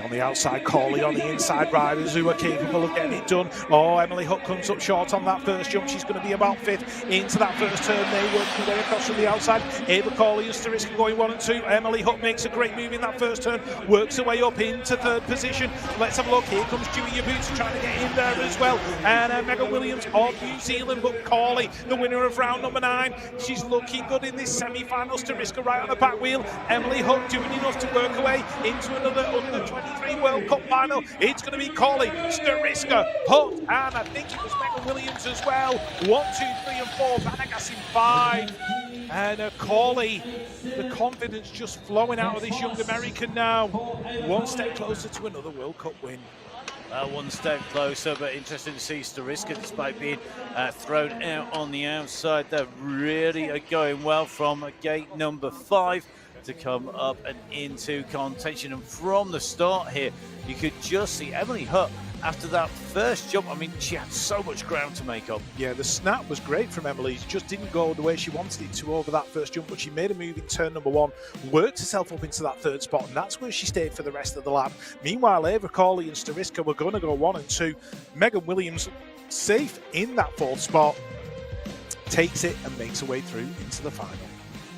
On the outside, Corley on the inside, riders who are capable of getting it done. Emily Hutt comes up short on that first jump. She's going to be about 5th into that first turn. They work their way across from the outside. Ava Corley and Stariska going 1 and 2. Emily Hutt makes a great move in that first turn, works her way up into 3rd position. Let's have a look. Here comes Dewey Yabuta trying to get in there as well. And Megan Williams of New Zealand, but Corley, the winner of round number 9. She's looking good in this semi-final. Stariska right on the back wheel. Emily Hutt doing enough to work her way into another under 23 World Cup final. It's going to be Corley, Stariska, Hutt, and I think it was Megan Williams as well. 1, 2, 3 and 4, Venegas in 5. And Corley, the confidence just flowing out of this young American now. One step closer to another World Cup win. one step closer, but interesting to see Stariska, despite being thrown out on the outside, they're really going well from gate number 5 to come up and into contention. And from the start here, you could just see Emily Hutt after that first jump. I mean, she had so much ground to make up. Yeah, the snap was great from Emily. It just didn't go the way she wanted it to over that first jump, but she made a move in turn number 1, worked herself up into that 3rd spot, and that's where she stayed for the rest of the lap. Meanwhile, Ava Corley and Stariska were going to go 1 and 2. Megan Williams, safe in that 4th spot, takes it and makes her way through into the final.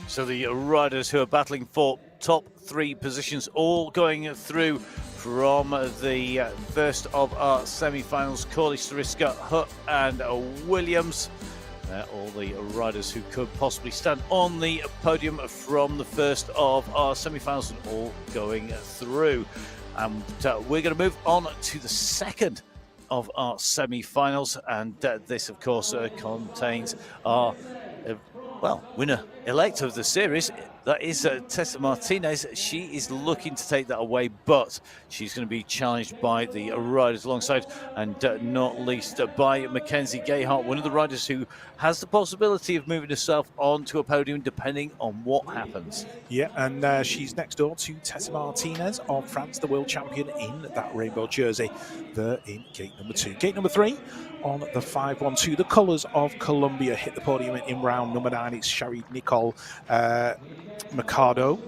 So the riders who are battling for top 3 positions, all going through from the first of our semi-finals. Corley, Stariska, Hutt and Williams. All the riders who could possibly stand on the podium from the first of our semi-finals, and all going through. And we're going to move on to the second of our semi-finals, and this of course contains our winner-elect of the series. That is Tessa Martinez. She is looking to take that away, but she's going to be challenged by the riders alongside, and not least by Mackenzie Gayhart, one of the riders who has the possibility of moving herself onto a podium depending on what happens. Yeah, and she's next door to Tessa Martinez of France, the world champion in that rainbow jersey. They're in gate number 2. Gate number 3 on the 5-1-2. The colours of Colombia hit the podium in round number 9. It's Shari Nicole Mercado.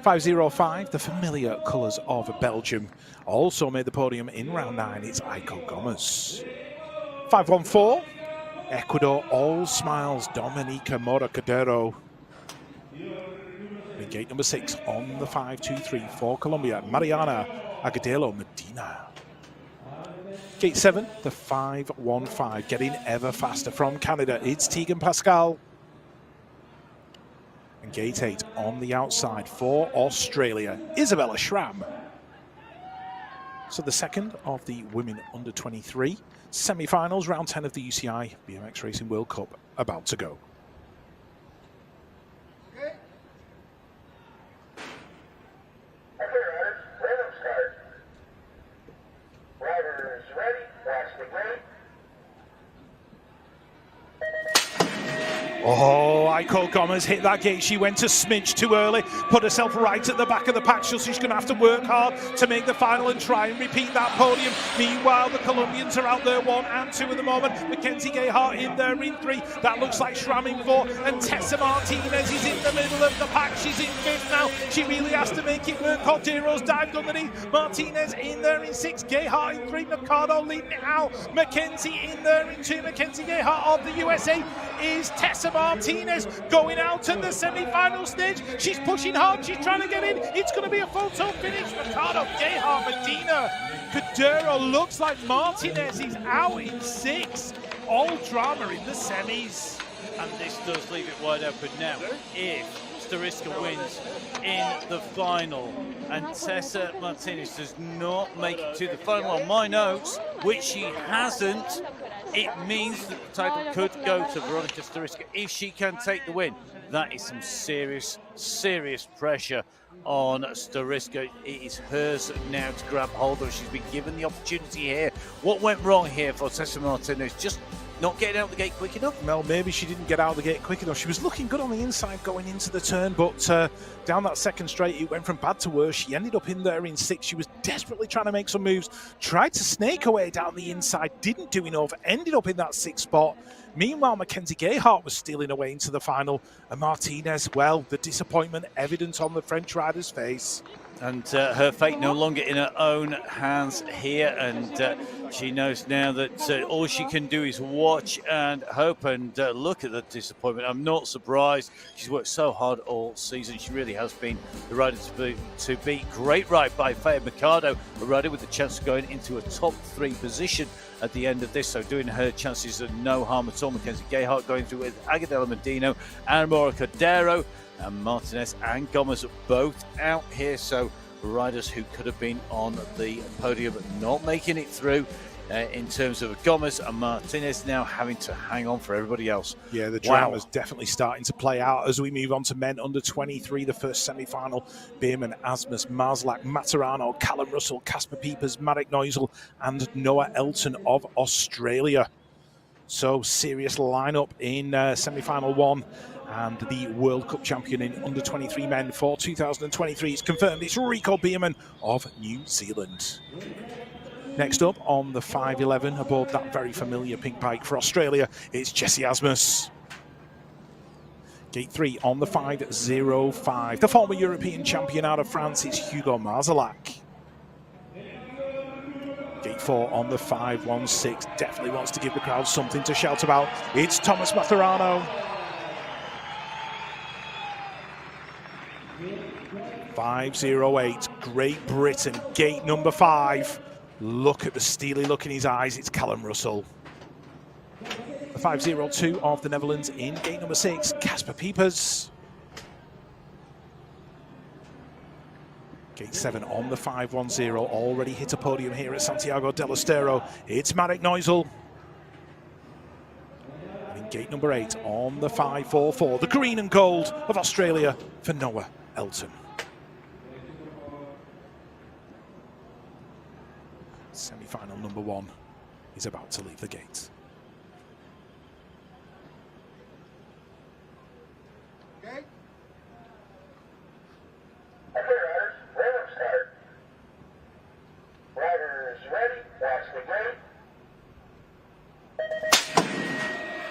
5-0-5, the familiar colours of Belgium, also made the podium in round 9. It's Aiko Gomez. 5-1-4, Ecuador, all smiles, Dominica Moracadero. In gate number 6 on the 5-2-3 for Colombia, Mariana Agudelo Medina. Gate 7, the 5-1-5, getting ever faster from Canada. It's Tegan Pascal. And gate 8 on the outside for Australia, Isabella Schramm. So the second of the women under 23 semi-finals, round 10 of the UCI BMX Racing World Cup about to go. Oh, Aiko Gomez hit that gate. She went a smidge too early, put herself right at the back of the pack, so she's going to have to work hard to make the final and try and repeat that podium. Meanwhile, the Colombians are out there 1 and 2 at the moment. Mackenzie Gayhart in there in 3. That looks like Schramm in 4. And Tessa Martinez is in the middle of the pack. She's in 5th now. She really has to make it work. Cordero's dived underneath. Martinez in there in 6. Gayhart in 3. Mercado leading it out. Mackenzie in there in 2. Mackenzie Gayhart of the USA is Tessa Martinez going out at the semi-final stage. She's pushing hard, she's trying to get in. It's going to be a photo finish. Mercado, Gayhart, Medina, Cadero. Looks like Martinez is out in 6. All drama in the semis. And this does leave it wide open now. If Stariska wins in the final and Tessa Martinez does not make it to the final on my notes, which she hasn't, it means that the title could go to Veronica Stariska if she can take the win. That is some serious, serious pressure on Stariska. It is hers now to grab hold of. She's been given the opportunity here. What went wrong here for Tessa Martinez? Just not getting out the gate quick enough? Well, maybe she didn't get out of the gate quick enough. She was looking good on the inside going into the turn, but down that second straight, it went from bad to worse. She ended up in there in 6. She was desperately trying to make some moves, tried to snake her way down the inside, didn't do enough, ended up in that 6th spot. Meanwhile, Mackenzie Gayhart was stealing her way into the final, and Martinez, well, the disappointment evident on the French rider's face. And her fate no longer in her own hands here, and she knows now that all she can do is watch and hope, and look at the disappointment. I'm not surprised. She's worked so hard all season. She really has been the rider to beat. Great ride by Faya Mercado, a rider with the chance of going into a top 3 position at the end of this, so doing her chances of no harm at all. Mackenzie Gayhart going through with Agudelo Medina and Maura Cordero, and Martinez and Gomez both out here, so riders who could have been on the podium not making it through in terms of Gomez and Martinez now having to hang on for everybody else. Yeah, the drama's definitely starting to play out as we move on to men under 23, the first semi-final. Bierman, Asmus, Marzlak, Maturano, Callum Russell, Casper Piepers, Marek Neusel and Noah Elton of Australia. So serious lineup in semi-final 1. And the World Cup champion in under 23 men for 2023 is confirmed. It's Rico Bierman of New Zealand. Next up on the 5'11", aboard that very familiar pink bike for Australia, it's Jesse Asmus. Gate 3 on the 5.05. The former European champion out of France, it's Hugo Marzlak. Gate 4 on the 5.16. Definitely wants to give the crowd something to shout about. It's Thomas Maturano. 5.08. Great Britain. Gate number 5. Look at the steely look in his eyes. It's Callum Russell. The 5.02 of the Netherlands in gate number 6. Casper Piepers. Gate 7 on the 5.10. Already hit a podium here at Santiago del Estero. It's Marek Neusel. And in gate number 8 on the 5.44. The green and gold of Australia for Noah Elton. Semi-final number 1 is about to leave the gate. Okay, riders, rhythm start. Riders ready, watch the gate.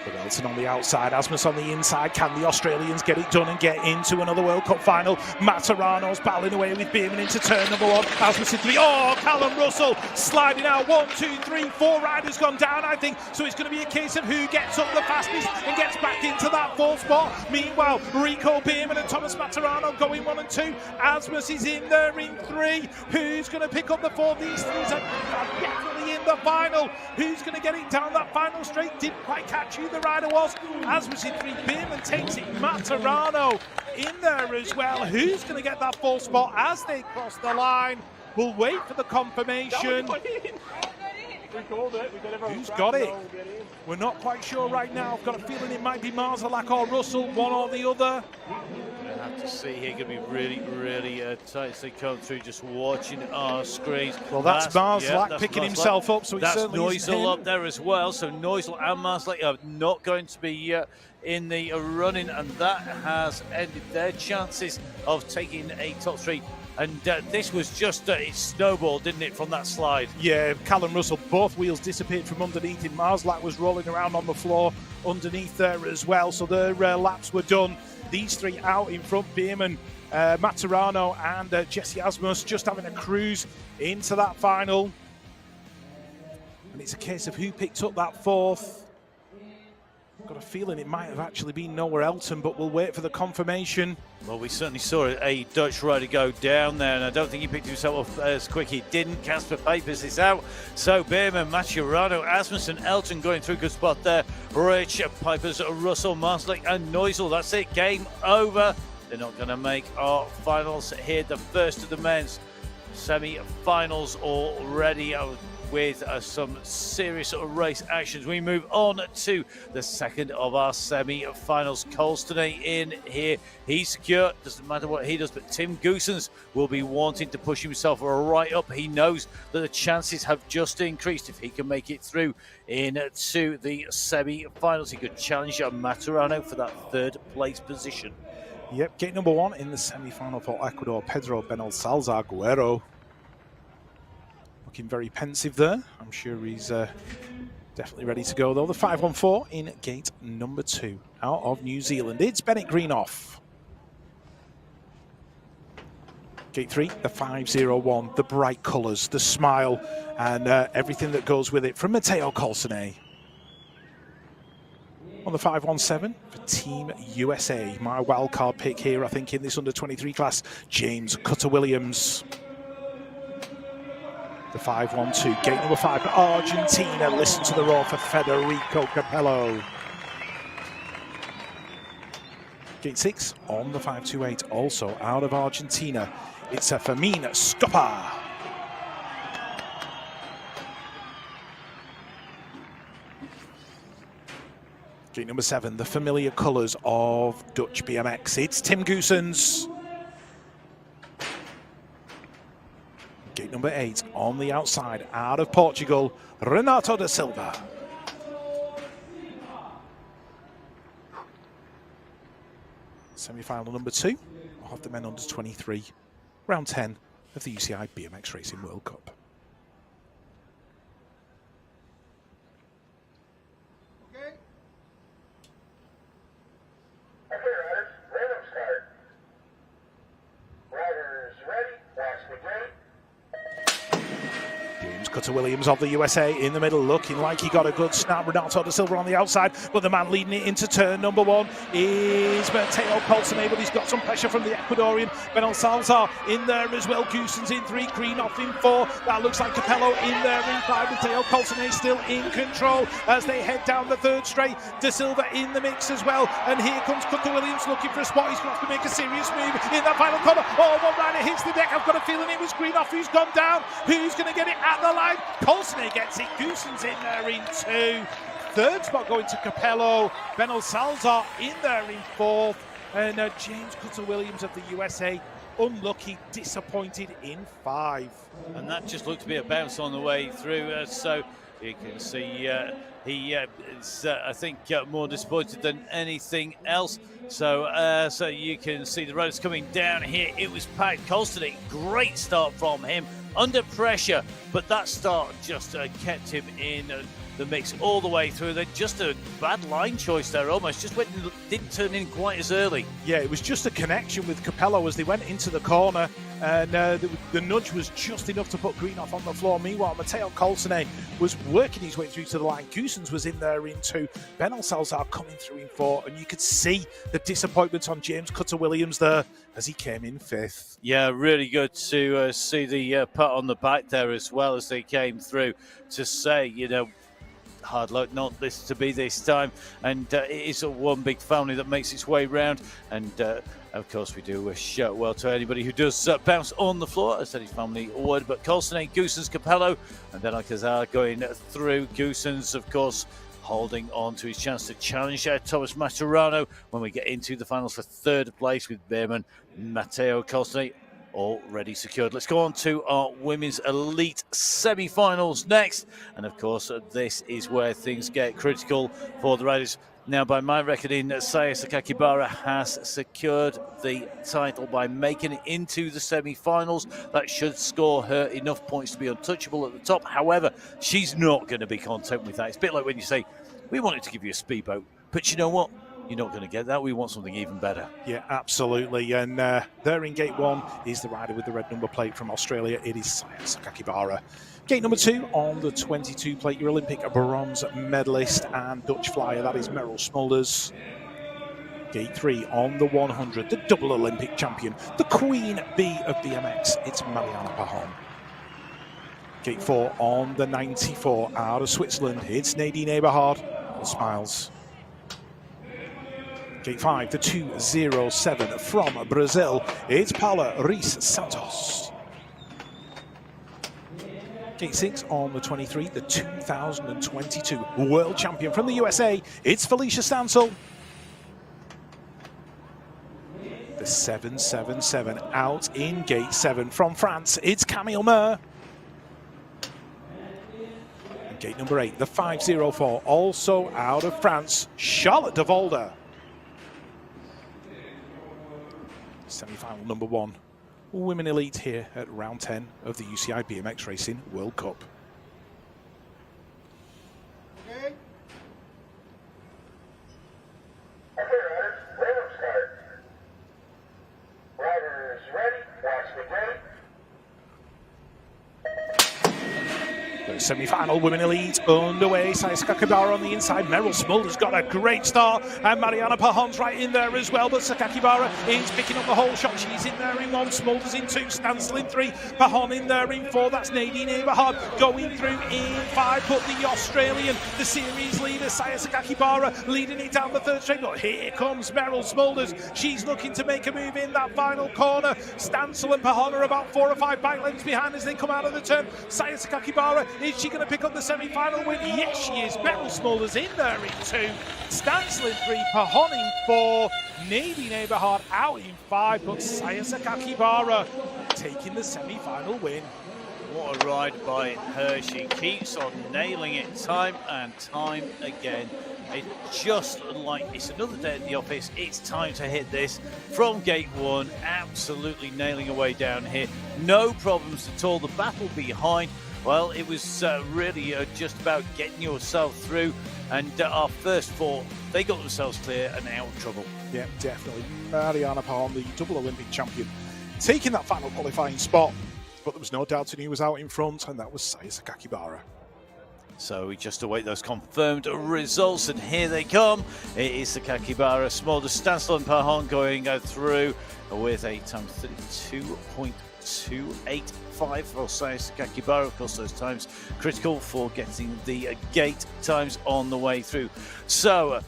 But Elton on the outside, Asmus on the inside. Can the Australians get it done and get into another World Cup final? Maturano's battling away with Bierman into turn number 1. Asmus in 3. Oh, Callum Russell sliding out. 1, 2, 3, 4 riders gone down, I think. So it's going to be a case of who gets up the fastest and gets back into that 4th spot. Meanwhile, Rico Bierman and Thomas Maturano going 1 and 2. Asmus is in there in 3. Who's going to pick up the 4? These 3s are definitely in the final. Who's going to get it down that final straight? Didn't quite catch who the rider was. Asmus in 3. Bierman takes it. Maturano in there as well. Who's going to get that 4th spot as they cross the line? We'll wait for the confirmation. Who's got it? We're not quite sure right now. I've got a feeling it might be Marzlak or Russell, one or the other. We'll have to see here. Going to be really tight as they come through. Just watching our screens. Well, that's Marzlak picking himself up, so that's certainly Neusel up there as well. So Neusel and Marzlak are not going to be in the running, and that has ended their chances of taking a top 3. And this was just, it snowballed, didn't it, from that slide? Yeah, Callum Russell, both wheels disappeared from underneath him. Marzlak was rolling around on the floor underneath there as well. So their laps were done. These 3 out in front, Bierman, Maturano and Jesse Asmus just having a cruise into that final. And it's a case of who picked up that 4th. I've got a feeling it might have actually been Noah Elton, but we'll wait for the confirmation. Well, we certainly saw a Dutch rider go down there, and I don't think he picked himself up as quick. He didn't. Casper Piepers is out. So Bierman, Maturano, Asmus and Elton going through. Good spot there. Rich, Piepers, Russell, Marzlak and Neusel. That's it. Game over. They're not going to make our finals here. The first of the men's semi-finals already. With some serious race actions. We move on to the second of our semi-finals. Cole's today in here. He's secure. Doesn't matter what he does, but Tim Goossens will be wanting to push himself right up. He knows that the chances have just increased. If he can make it through into the semi-finals, he could challenge Maturano for that 3rd place position. Yep, gate number 1 in the semi-final for Ecuador, Pedro Benalcázar Guerrero. Looking very pensive there. I'm sure he's definitely ready to go, though. The 5.14 in gate number 2 out of New Zealand. It's Bennett Greenoff. Gate 3, the 5.01, the bright colours, the smile, and everything that goes with it from Matteo Colsone. On the 5.17 for Team USA. My wildcard pick here, I think, in this under-23 class, James Cutter-Williams. The 5.12, gate number 5 for Argentina. Listen to the roar for Federico Capello. Gate 6 on the 5.28, also out of Argentina. It's a Fermin Stoppa. Gate number 7, the familiar colours of Dutch BMX. It's Tim Goossens. Gate number 8, on the outside, out of Portugal, Renato da Silva. Semi-final number 2 of the men under 23, round 10 of the UCI BMX Racing World Cup. Williams of the USA in the middle, looking like he got a good snap. Renato da Silva on the outside, but the man leading it into turn number 1 is Mateo Colsone, but he's got some pressure from the Ecuadorian. Benel Salazar in there as well. Goossens in 3, Greenoff in 4. That looks like Capello in there in 5. Mateo Colsone still in control as they head down the 3rd straight. Da Silva in the mix as well, and here comes Cutter Williams looking for a spot. He's going to have to make a serious move in that final corner. Oh, one rider hits the deck. I've got a feeling it was Greenoff who's gone down. Who's going to get it at the line? Colsone gets it, Goossens in there in 2. 3rd spot going to Capello, Benel Salazar in there in 4th, and James Cutter Williams of the USA unlucky, disappointed in 5. And that just looked to be a bounce on the way through, so you can see he is, I think, more disappointed than anything else. So so you can see the riders coming down here. It was packed. Colston, great start from him under pressure, but that start just kept him in the mix all the way through. Then just a bad line choice there, almost just didn't turn in quite as early. Yeah, it was just a connection with Capello as they went into the corner, and the nudge was just enough to put Greenoff on the floor. Meanwhile, Mateo Colsone was working his way through to the line. Goossens was in there in 2. Benel Salazar coming through in 4, and you could see the disappointment on James Cutter Williams there as he came in 5th. Yeah, really good to see the pat on the back there as well as they came through to say, you know, hard luck, not this to be this time, and it is a one big family that makes its way round, and of course we do wish well to anybody who does bounce on the floor. I said his family would, but Colsone, Goossens, Capello, and then Alcazar going through. Goossens, of course, holding on to his chance to challenge Thomas Maturano when we get into the finals for 3rd place with Behrman, Mateo Colsone already secured. Let's go on to our women's elite semi-finals next, and of course this is where things get critical for the riders. Now, by my reckoning, Saya Sakakibara has secured the title by making it into the semi-finals. That should score her enough points to be untouchable at the top. However, she's not going to be content with that. It's a bit like when you say, we wanted to give you a speedboat, but you know what? You're not going to get that. We want something even better. Yeah, absolutely. And there in gate 1 is the rider with the red number plate from Australia. It is Saya Sakakibara. Gate number 2 on the 22 plate, your Olympic bronze medalist and Dutch flyer, that is Merrill Smulders. Gate 3 on the 100, the double Olympic champion, the queen bee of BMX, it's Mariana Pajon. Gate 4 on the 94, out of Switzerland, it's Nadine Eberhard, all smiles. Gate 5, the 207 from Brazil, it's Paula Reis Santos. Gate 6 on the 23, the 2022 world champion from the USA, it's Felicia Stansel. The 777 out in gate 7 from France, it's Camille Mer. And gate number 8, the 504, also out of France, Charlotte de Volder. Semi-final number 1, women elite here at round 10 of the UCI BMX Racing World Cup. Okay. Okay, riders, random start. Riders ready, watch the gate. The semi-final women elite underway. Saya Sakakibara on the inside. Merrill Smulders got a great start, and Mariana Pajon's right in there as well. But Sakakibara is picking up the whole shot. She's in there in 1, Smulders in 2, Stansel in 3, Pajon in there in 4. That's Nadine Eberhard going through in 5. But the Australian, the series leader, Saya Sakakibara, leading it down the 3rd straight. But here comes Merrill Smulders. She's looking to make a move in that final corner. Stansel and Pajon are about 4 or 5 bike lengths behind as they come out of the turn. Saya Sakakibara is Is she going to pick up the semi-final win? Yes, she is. Beryl Smulders in there in 2. Stansel in 3. Pahon in 4. Navy Neighborhard out in 5. But Saya Sakakibara taking the semi-final win. What a ride by her. She keeps on nailing it time and time again. It's just like it's another day at the office. It's time to hit this from gate 1. Absolutely nailing away down here. No problems at all. The battle behind, well, it was really just about getting yourself through. And our first 4, they got themselves clear and out of trouble. Yeah, definitely. Mariana Pahon, the double Olympic champion, taking that final qualifying spot. But there was no doubting he was out in front, and that was Saya Sakakibara. So we just await those confirmed results, and here they come. It is Sakakibara, Smulders, Stansel and Pahon going through with a time 32.285 for Saya Sakakibara. Of course, those times critical for getting the gate times on the way through. So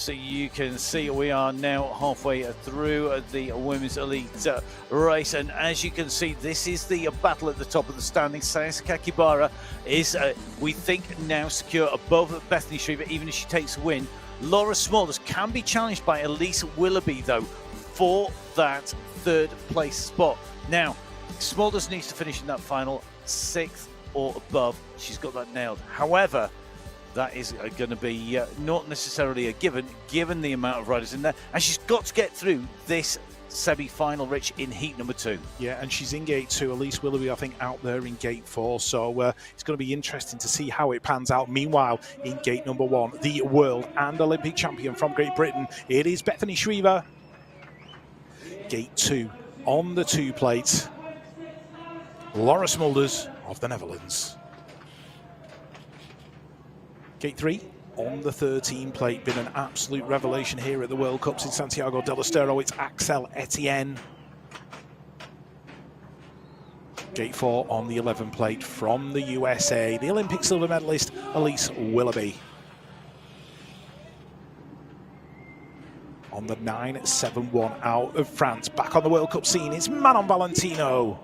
you can see we are now halfway through the women's elite race, and as you can see, this is the battle at the top of the standings. Saya Sakakibara is, we think, now secure above Bethany Shriver, even if she takes a win. Laura Smulders can be challenged by Elise Willoughby, though, for that 3rd place spot. Now, Smulders needs to finish in that final 6th or above. She's got that nailed. However, that is going to be not necessarily a given the amount of riders in there. And she's got to get through this semi-final, Rich, in heat number 2. Yeah, and she's in gate 2. Elise Willoughby, I think, out there in gate 4. So it's going to be interesting to see how it pans out. Meanwhile, in gate number 1, the world and Olympic champion from Great Britain, it is Bethany Shriver. Gate 2 on the 2 plate, Laura Smulders of the Netherlands. Gate 3 on the 13 plate, been an absolute revelation here at the World Cups in Santiago del Estero. It's Axel Etienne. Gate 4 on the 11 plate from the USA, the Olympic silver medalist Elise Willoughby. On the 971 out of France, back on the World Cup scene, it's Manon Valentino.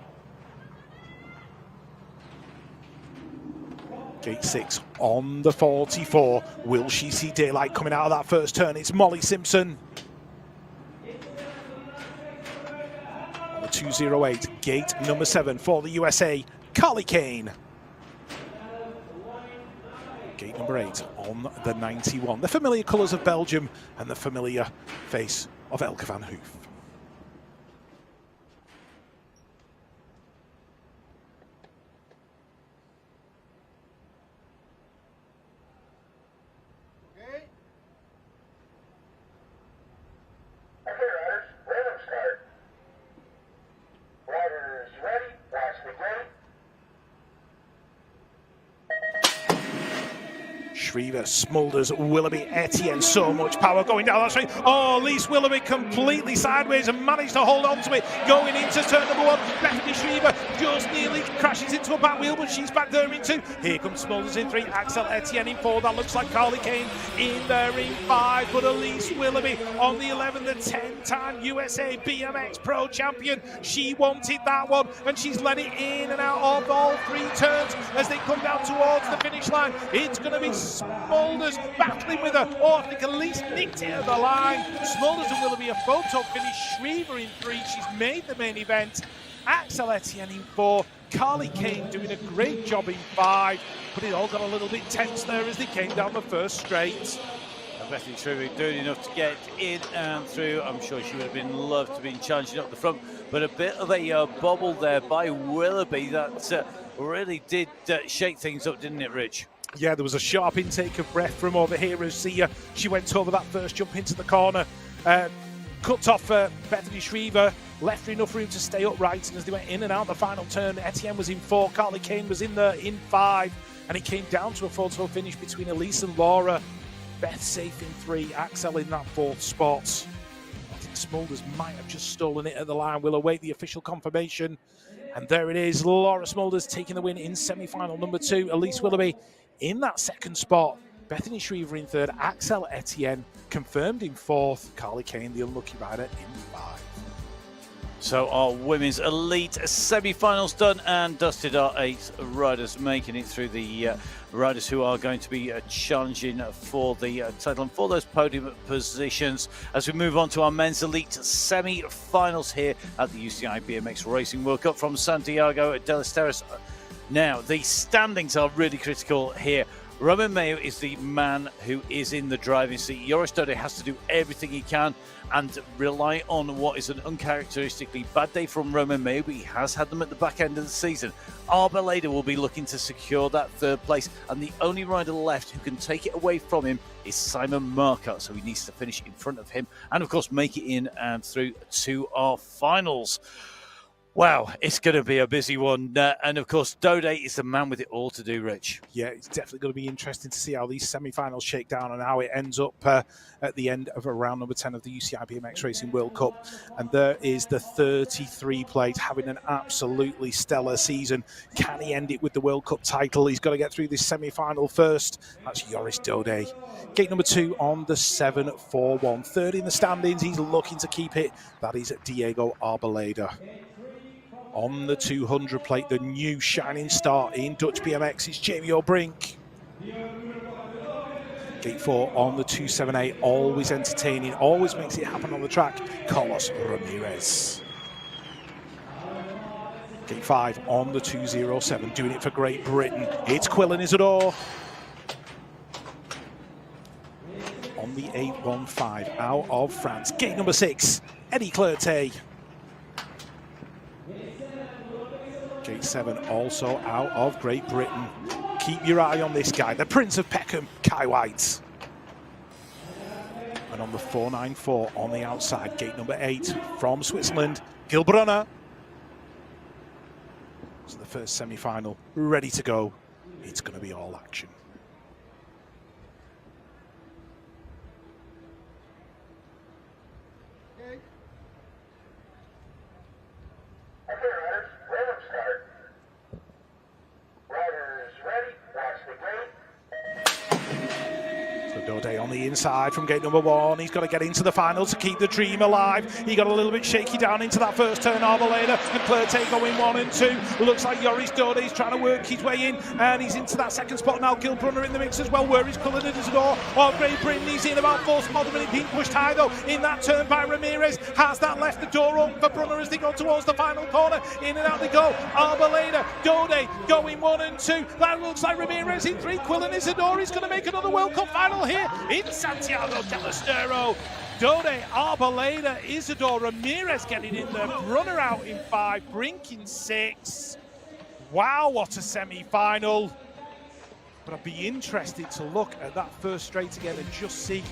Gate 6 on the 44. Will she see daylight coming out of that first turn? It's Molly Simpson. On the 208, gate number 7 for the USA, Carly Kane. Gate number 8 on the 91. The familiar colours of Belgium and the familiar face of Elke van Hoof. Shriver, Smulders, Willoughby, Etienne, so much power going down that straight. Oh, Elise Willoughby completely sideways and managed to hold on to it. Going into turn number 1, Bethany Shriver just nearly crashes into a back wheel, but she's back there in 2. Here comes Smulders in 3, Axel Etienne in 4. That looks like Carly Kane in there in 5, but Elise Willoughby on the 11, the 10-time USA BMX Pro Champion. She wanted that one, and she's let it in and out of all 3 turns as they come down towards the finish line. It's going to be Smulders battling with her. Oh, I think Elise nicked it at the line. Smulders and Willoughby a photo finish. Shriver in 3. She's made the main event. Axel Etienne in 4. Carly Kane doing a great job in 5. But it all got a little bit tense there as they came down the first straight. Bethany Shriver doing enough to get in and through. I'm sure she would have been loved to have been challenging up the front, but a bit of a bobble there by Willoughby that really did shake things up, didn't it, Rich? Yeah, there was a sharp intake of breath from over here as she went over that first jump into the corner. Cut off Bethany Shriver, left her enough room to stay upright, and as they went in and out the final turn, Etienne was in 4, Carly Kane was in there in 5, and it came down to a photo finish between Elise and Laura. Beth safe in 3, Axel in that 4th spot. I think Smulders might have just stolen it at the line. We'll await the official confirmation. And there it is, Laura Smulders taking the win in semi-final number 2. Elise Willoughby in that 2nd spot. Bethany Shriver in 3rd. Axel Etienne confirmed in 4th. Carly Kane, the unlucky rider, in 5. So our women's elite semi-finals done and dusted. Our 8 riders making it through, the riders who are going to be challenging for the title and for those podium positions. As we move on to our men's elite semi-finals here at the UCI BMX Racing World Cup from Santiago del Estero. Now, the standings are really critical here. Roman Mayo is the man who is in the driving seat. Joris Dode has to do everything he can and rely on what is an uncharacteristically bad day from Roman Mayo, but he has had them at the back end of the season. Arboleda will be looking to secure that 3rd place, and the only rider left who can take it away from him is Simon Marcotte, so he needs to finish in front of him and, of course, make it in and through to our finals. Wow, it's going to be a busy one. And, of course, Dode is the man with it all to do, Rich. Yeah, it's definitely going to be interesting to see how these semi-finals shake down and how it ends up at the end of round number 10 of the UCI BMX Racing World Cup. And there is the 33 plate having an absolutely stellar season. Can he end it with the World Cup title? He's got to get through this semi-final first. That's Joris Dode. Gate number 2 on the 741. 3rd in the standings. He's looking to keep it. That is Diego Arboleda. On the 200 plate, the new shining star in Dutch BMX is Jamie O'Brink. Gate 4 on the 278, always entertaining, always makes it happen on the track, Carlos Ramirez. Gate 5 on the 207, doing it for Great Britain, it's Quillan Isidore. On the 815, out of France, gate number 6, Eddie Clerté. Gate 7 also out of Great Britain. Keep your eye on this guy, the Prince of Peckham, Kai White. And on the 494 on the outside, gate number 8 from Switzerland, Gil Brunner. So the first semi-final ready to go. It's going to be all action. Dode on the inside from gate number 1. He's got to get into the final to keep the dream alive. He got a little bit shaky down into that first turn. Arboleda and Clerté going 1 and 2. Looks like Joris Dode is trying to work his way in, and he's into that second spot now. Gil Brunner in the mix as well. Where is Quillan Isidore of Great Britain? He's in about 4th of the minute. Being pushed high though in that turn by Ramirez. Has that left the door open for Brunner as they go towards the final corner? In and out they go. Arboleda, Dode going 1 and 2. That looks like Ramirez in 3. Quillan Isidore is going to make another World Cup final here in Santiago del Estero. Dode, Arboleda, Isidore, Ramirez getting in there. Brunner out in 5, Brink in 6. Wow, what a semi-final. But I'd be interested to look at that first straight again and just see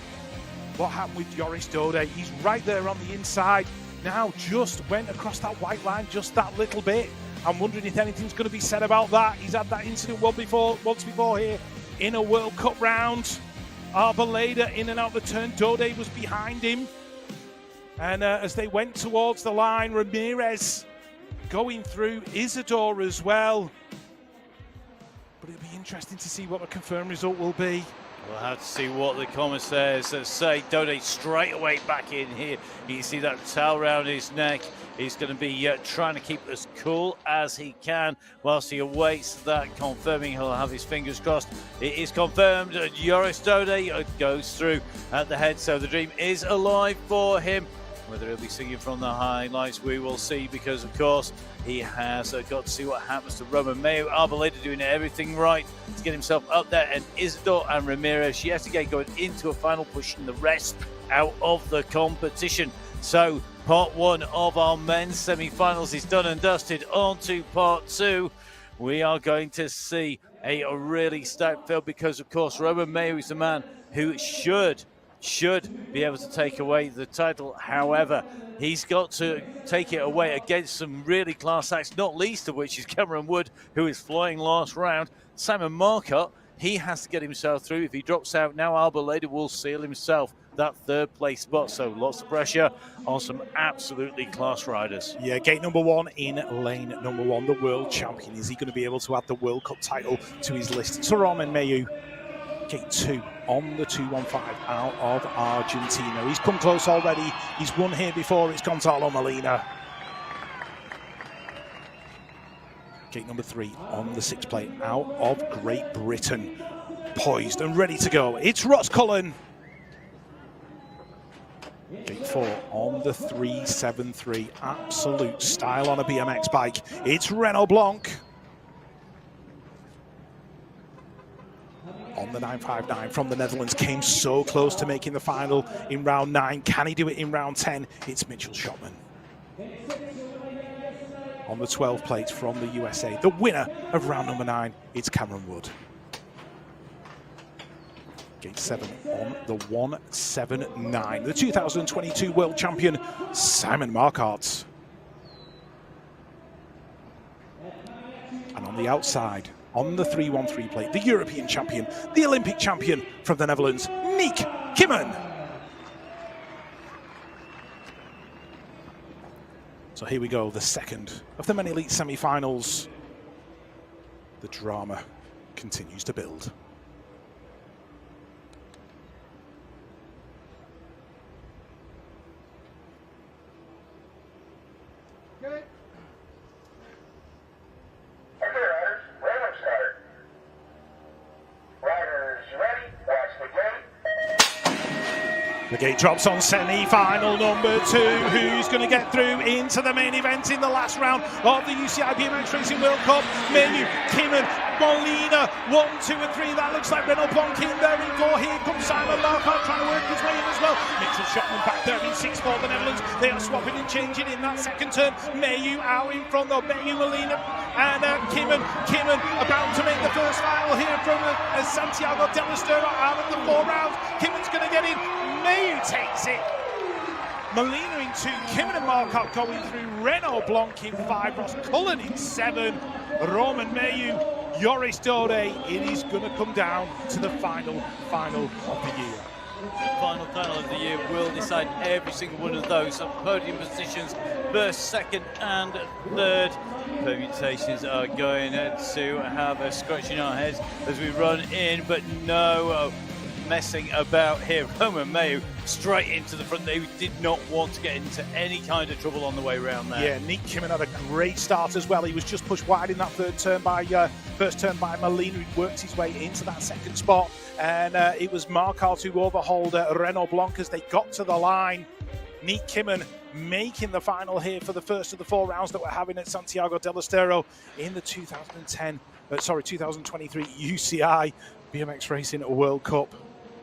what happened with Joris Dode. He's right there on the inside. Now just went across that white line just that little bit. I'm wondering if anything's going to be said about that. He's had that incident once before here in a World Cup round. Arboleda in and out the turn. Dode was behind him. And as they went towards the line, Ramirez going through, Isidore as well. But it'll be interesting to see what the confirmed result will be. We'll have to see what the commentators say. Dode straight away back in here. You can see that towel around his neck. He's going to be trying to keep as cool as he can whilst he awaits that confirming. He'll have his fingers crossed. It is confirmed. Joris Dode goes through at the head, so the dream is alive for him. Whether he'll be singing from the highlights, we will see, because, of course, he has got to see what happens to Roman Mayo. Arboleda doing everything right to get himself up there, and Isidore and Ramirez yet again going into a final, pushing the rest out of the competition. So part 1 of our men's semi-finals is done and dusted. On to part 2. We are going to see a really stacked field because, of course, Roman Mayo is the man who should be able to take away the title. However, he's got to take it away against some really class acts, not least of which is Cameron Wood, who is flying last round. Simon Marcotte, he has to get himself through. If he drops out now, Arboleda will seal himself that 3rd place spot. So lots of pressure on some absolutely class riders. Yeah, gate number 1 in lane number 1, the world champion. Is he going to be able to add the World Cup title to his list? It's Roman Mayo. Gate 2 on the 215 out of Argentina. He's come close already. He's won here before. It's Gonzalo Molina. Gate number 3 on the 6 plate out of Great Britain. Poised and ready to go. It's Ross Cullen. Gate 4 on the 373. Absolute style on a BMX bike. It's Renaud Blanc. On the 959 from the Netherlands, came so close to making the final in round 9. Can he do it in round 10? It's Mitchell Shotman. On the 12 plate from the USA, the winner of round number 9, it's Cameron Wood. Gate 7 on the 179, the 2022 world champion, Simon Marquardt. And on the outside, on the 313 plate, the European champion, the Olympic champion from the Netherlands, Niek Kimmen. So here we go, the second of the Men Elite semi-finals. The drama continues to build. Okay. Okay, riders, random start. Riders ready, watch the gate. The gate drops on semi-final number 2. Who's going to get through into the main event in the last round of the UCI BMX Racing World Cup? Mayu, Kimmen, Molina, 1, 2 and 3. That looks like Renaud Blanc in there in 4. Here comes Simon Marquardt trying to work his way in as well. Mitchell Shotman back there in 6 for the Netherlands. They are swapping and changing in that second turn. Mayu out in front of Mayu, Molina and Kimmen. Kimmen about to make the first final here from Santiago del Estero out of the 4 rounds. Kimmen's going to get in. Mayu takes it. Molina in 2, Kimmen and Marquardt going through. Renaud Blanc in 5, Ross Cullen in 7, Roman Mayu, Joris Dode. It is going to come down to the final of the year. The final of the year will decide every single one of those podium positions, first, second and third. Permutations are going to have a scratch in our heads as we run in, but no messing about here. Roman Mayu straight into the front. They did not want to get into any kind of trouble on the way around there. Yeah, Niek Kimmen had a great start as well. He was just pushed wide in that first turn by Molina, who worked his way into that second spot. And it was Marquardt who overhauled Renaud Blanc as they got to the line. Niek Kimmen making the final here for the first of the 4 rounds that we're having at Santiago del Estero in the 2023 UCI BMX Racing World Cup.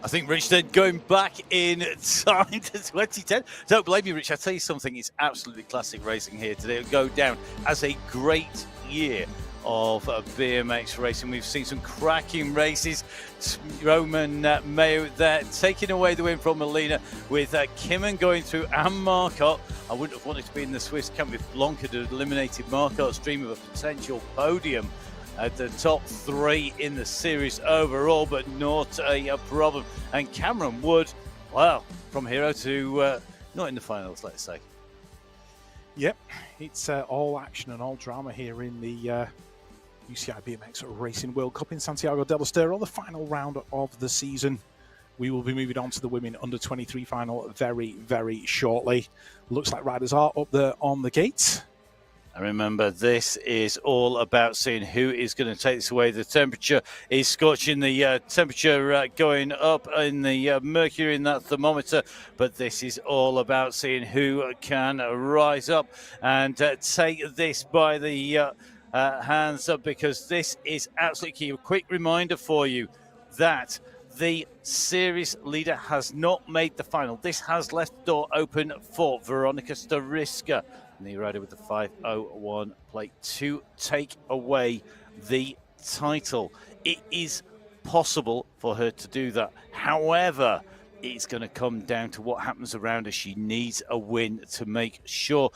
I think, Rich, they're going back in time to 2010. Don't blame me, Rich. I'll tell you something. It's absolutely classic racing here today. It'll go down as a great year of BMX racing. We've seen some cracking races. Roman Mayu there taking away the win from Molina, with Kimmen going through and Marquardt. I wouldn't have wanted to be in the Swiss camp if Blanc had eliminated Marquardt's dream of a potential podium at the top 3 in the series overall, but not a problem. And Cameron Wood, wow, from hero to not in the finals, let's say. Yep, it's all action and all drama here in the UCI BMX Racing World Cup in Santiago del Estero, the final round of the season. We will be moving on to the women under 23 final very, very shortly. Looks like riders are up there on the gate. And remember, this is all about seeing who is going to take this away. The temperature is scorching, the temperature going up in the mercury in that thermometer. But this is all about seeing who can rise up and take this by the hands up, because this is absolutely key. A quick reminder for you that the series leader has not made the final. This has left the door open for Veronika Stariska, the rider with the 501 plate, to take away the title. It is possible for her to do that. However, it's going to come down to what happens around her. She needs a win to make sure.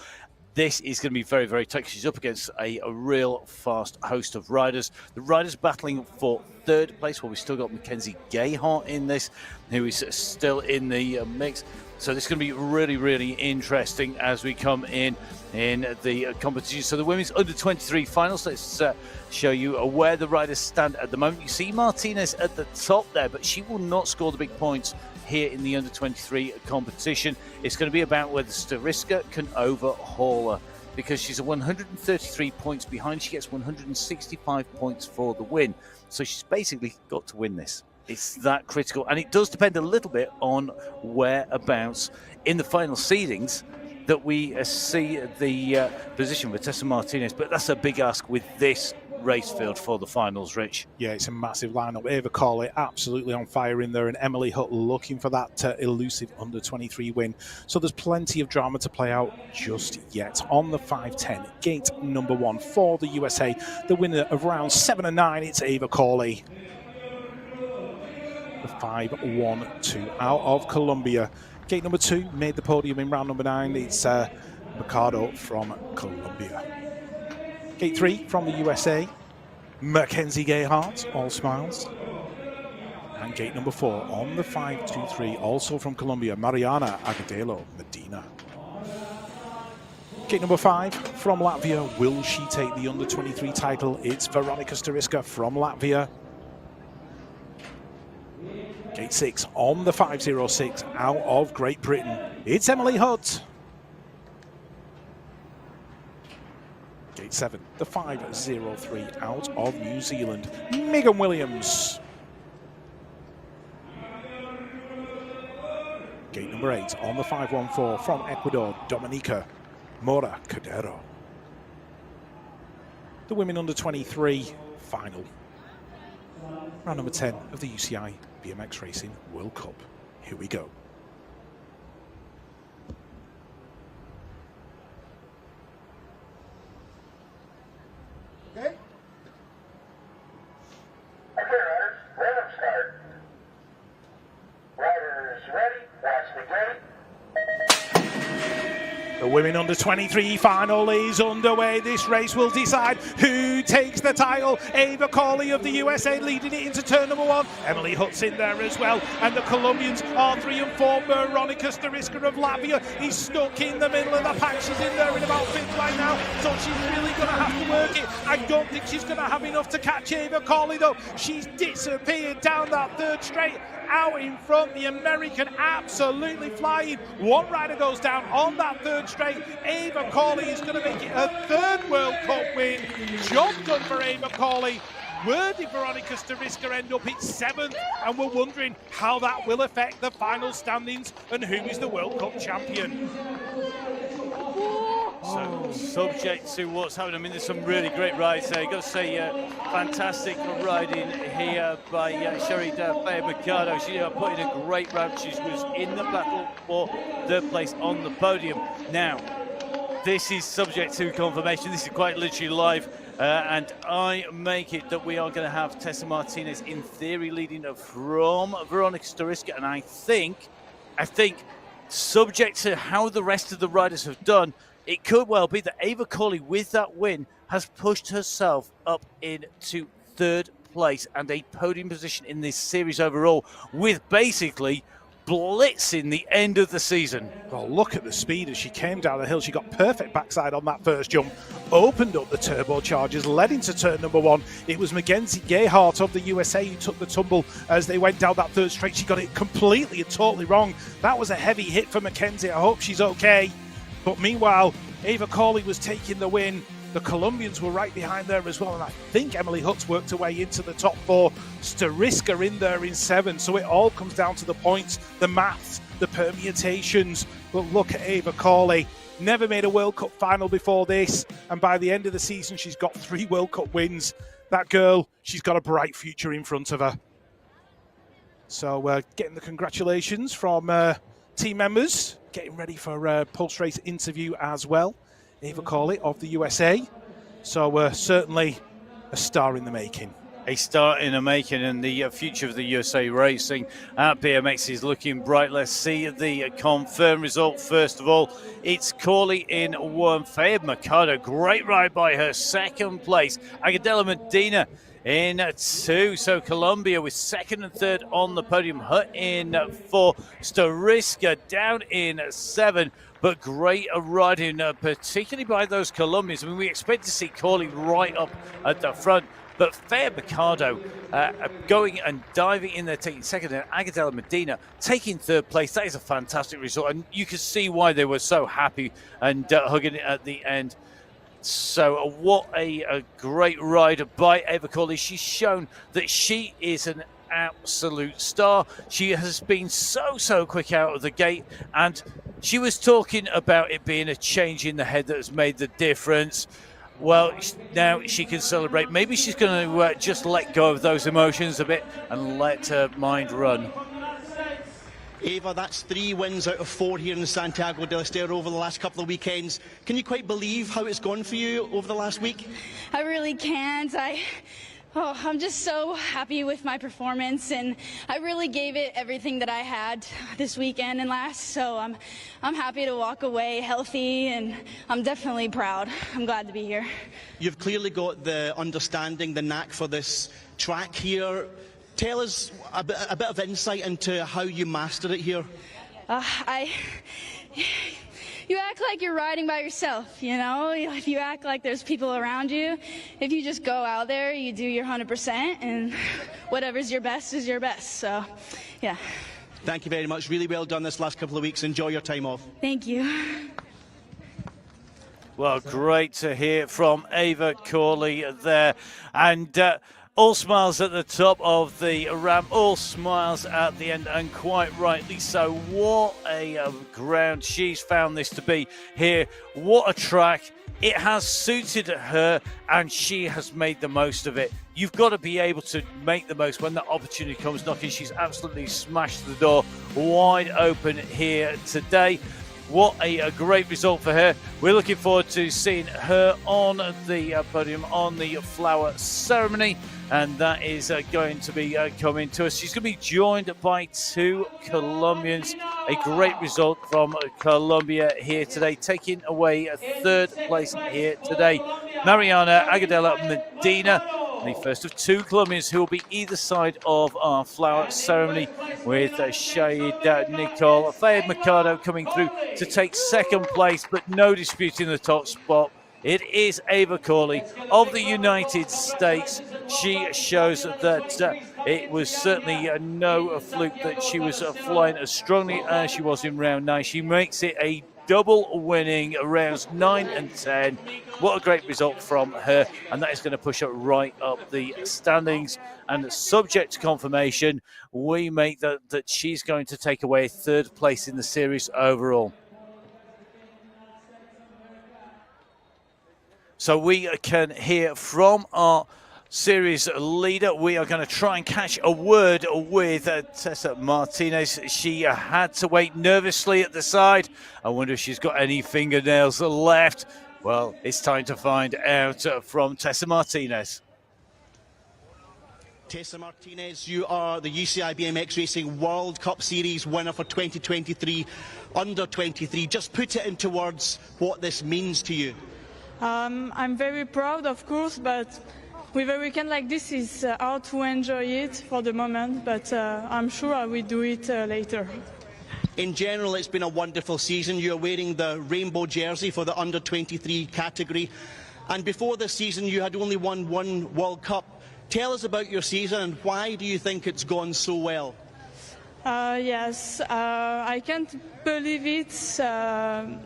This is going to be very, very tight. She's up against a real fast host of riders. The riders battling for 3rd place. Well, we've still got Mackenzie Gayhart in this, who is still in the mix. So this is going to be really, really interesting as we come in the competition. So the women's under 23 finals. Let's show you where the riders stand at the moment. You see Martinez at the top there, but she will not score the big points here in the under 23 competition. It's going to be about whether Stariska can overhaul her. because she's 133 points behind. She gets 165 points for the win. So she's basically got to win this. It's that critical. And it does depend a little bit on whereabouts in the final seedings that we see the position for Tessa Martinez. But that's a big ask with this race field for the finals, Rich. Yeah, it's a massive lineup. Ava Corley absolutely on fire in there, and Emily Hutt looking for that elusive under-23 win. So there's plenty of drama to play out just yet. On the 5:10, gate number 1 for the USA, the winner of rounds 7 and 9, it's Ava Corley. The 5-1-2 out of Colombia. Gate number 2 made the podium in round number 9. It's Mercado from Colombia. Gate 3 from the USA, Mackenzie Gayhart, all smiles. And gate number 4 on the 5-2-3, also from Colombia, Mariana Agudelo Medina. Gate number 5 from Latvia, will she take the under-23 title? It's Veronika Stariska from Latvia. Gate 6 on the 5-0-6 out of Great Britain, it's Emily Hutt. Gate 7, the 5-0-3 out of New Zealand, Megan Williams. Gate number 8 on the 5-1-4 from Ecuador, Dominica Mora Cordero. The women under 23 final. Round number 10 of the UCI BMX Racing World Cup. Here we go. Okay, riders, random start. Riders ready, watch the gate. The women under 23 final is underway. This race will decide who takes the title. Ava Corley of the USA leading it into turn number 1. Emily Hutt's in there as well. And the Colombians are 3 and 4. Veronika Stariska of Latvia is stuck in the middle of the pack. She's in there in about 5th right now. So she's really going to have to work it. I don't think she's going to have enough to catch Ava Corley though. She's disappeared down that 3rd straight. Out in front, the American absolutely flying. One rider goes down on that 3rd straight. Ava Corley is going to make it her 3rd World Cup win. Job done for Ava Corley. Where did Veronika Stariska end up? It's 7th, and we're wondering how that will affect the final standings and who is the World Cup champion. So, subject to what's happening, I mean, there's some really great rides there. You've got to say, fantastic riding here by Sherry Mercado. She put in a great round. She was in the battle for 3rd place on the podium. Now, this is subject to confirmation. This is quite literally live. And I make it that we are going to have Tessa Martinez, in theory, leading from Veronika Stariska. And I think, subject to how the rest of the riders have done, it could well be that Ava Corley, with that win, has pushed herself up into 3rd place and a podium position in this series overall, with basically blitzing the end of the season. Well, look at the speed as she came down the hill. She got perfect backside on that first jump, opened up the turbochargers, led into turn number 1. It was Mackenzie Gayhart of the USA who took the tumble as they went down that 3rd straight. She got it completely and totally wrong. That was a heavy hit for Mackenzie. I hope she's okay. But meanwhile, Ava Corley was taking the win. The Colombians were right behind there as well, and I think Emily Hutt's worked her way into the top 4. Stariska in there in 7, so it all comes down to the points, the maths, the permutations. But look at Ava Corley. Never made a World Cup final before this, and by the end of the season, she's got 3 World Cup wins. That girl, she's got a bright future in front of her. So getting the congratulations from team members, getting ready for a post-race interview as well. Ava Corley of the USA. So certainly a star in the making. A star in the making, and the future of the USA Racing at BMX is looking bright. Let's see the confirmed result first of all. It's Corley in 1, Fayed Mercado, great ride by her, 2nd place. Agudelo Medina in 2, so Colombia with 2nd and 3rd on the podium. Hutt in 4, Stariska down in 7. But great riding, particularly by those Colombians. I mean, we expect to see Corley right up at the front. But Faye Mercado going and diving in there, taking second, and Agadella Medina taking third place. That is a fantastic result, and you can see why they were so happy and hugging it at the end. So what a great rider by Ava Corley. She's shown that she is an absolute star. She has been so quick out of the gate, and she was talking about it being a change in the head that has made the difference. Well, now she can celebrate. Maybe she's going to just let go of those emotions a bit and let her mind run. Ava, that's 3 wins out of 4 here in Santiago del Estero over the last couple of weekends. Can you quite believe how it's gone for you over the last week? I really can't. I'm just so happy with my performance, and I really gave it everything that I had this weekend and last, so I'm happy to walk away healthy, and I'm definitely proud. I'm glad to be here. You've clearly got the understanding, the knack for this track here. Tell us a bit of insight into how you mastered it here. You act like you're riding by yourself, you know? If you act like there's people around you, if you just go out there, you do your 100%, and whatever's your best is your best. So, yeah. Thank you very much. Really well done this last couple of weeks. Enjoy your time off. Thank you. Well, great to hear from Ava Corley there. And all smiles at the top of the ramp, all smiles at the end, and quite rightly so. What a ground she's found this to be here. What a track. It has suited her, and she has made the most of it. You've got to be able to make the most when that opportunity comes knocking. She's absolutely smashed the door wide open here today. What a great result for her. We're looking forward to seeing her on the podium on the flower ceremony, and that is going to be coming to us. She's going to be joined by 2 Colombians. A great result from Colombia here today, taking away a 3rd place here today. Mariana Agadella Medina, the first of 2 Colombians who will be either side of our flower ceremony, with Shahid Nicole. Faye Mercado coming through to take 2nd place, but no disputing the top spot. It is Ava Corley of the United States. She shows that it was certainly no fluke that she was flying as strongly as she was in round 9. She makes it a double winning rounds 9 and 10. What a great result from her, and that is going to push her right up the standings. And subject to confirmation, we make that she's going to take away 3rd place in the series overall. So we can hear from our series leader. We are going to try and catch a word with Tessa Martinez. She had to wait nervously at the side. I wonder if she's got any fingernails left. Well, it's time to find out from Tessa Martinez. Tessa Martinez, you are the UCI BMX Racing World Cup Series winner for 2023, under 23. Just put it into words what this means to you. I'm very proud, of course, but with a weekend like this, it's hard to enjoy it for the moment, but I'm sure I will do it later. In general, it's been a wonderful season. You're wearing the rainbow jersey for the under 23 category, and before this season you had only won 1 World Cup. Tell us about your season, and why do you think it's gone so well? Yes, I can't believe it. I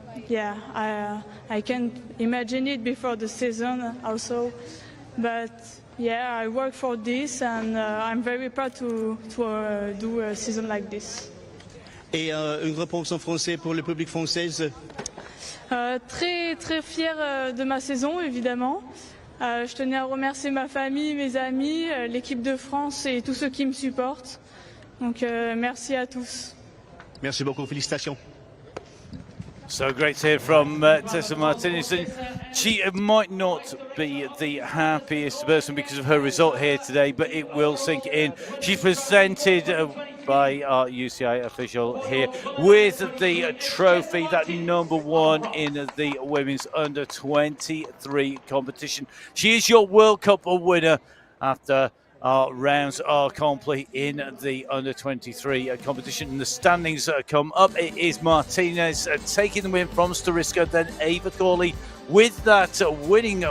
can't imagine it before the season also. But yeah, I work for this, and I'm very proud to do a season like this. Et une réponse en français pour le public français? Très fière de ma saison, évidemment. Je tenais à remercier ma famille, mes amis, l'équipe de France et tous ceux qui me supportent. Donc merci à tous. Merci beaucoup, félicitations. So great to hear from Tessa Martinez. And she might not be the happiest person because of her result here today, but it will sink in. She's presented by our UCI official here with the trophy, that #1 in the women's under 23 competition. She is your World Cup winner after our rounds are complete in the under 23 competition. And the standings come up. It is Martinez taking the win from Stariska, then Ava Corley with that winning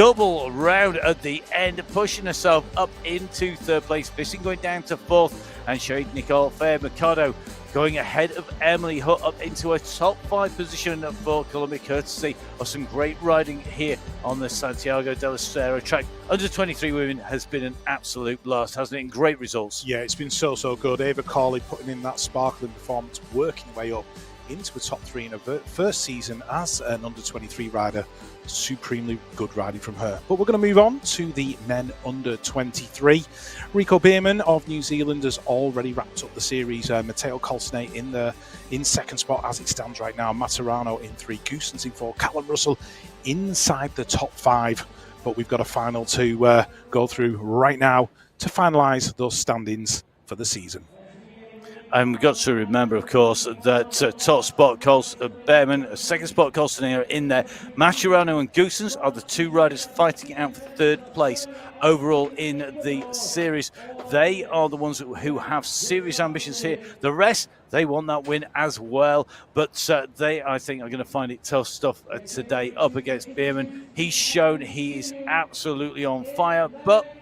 double round at the end, pushing herself up into third place. Bissing going down to fourth, and showing Nicole Fair-Mercado going ahead of Emily Hutt up into a top 5 position for Colombia, courtesy of some great riding here on the Santiago del Estero track. Under 23 women has been an absolute blast, hasn't it? And great results. Yeah, it's been so good. Ava Corley putting in that sparkling performance, working way up into the top 3 in her first season as an under 23 rider. Supremely good riding from her. But we're going to move on to the men under 23. Rico Bierman of New Zealand has already wrapped up the series. Matteo Colsonnet in second spot as it stands right now. Maturano in 3, Goosens in 4, Callum Russell inside the top 5. But we've got a final to go through right now to finalise those standings for the season. And we've got to remember, of course, that top spot, Behrman, second spot, Colsonnet are in there. Maturano and Goosens are the 2 riders fighting out for third place overall in the series. They are the ones who have serious ambitions here. The rest, they want that win as well. But they, I think, are going to find it tough stuff today up against Bierman. He's shown he is absolutely on fire, but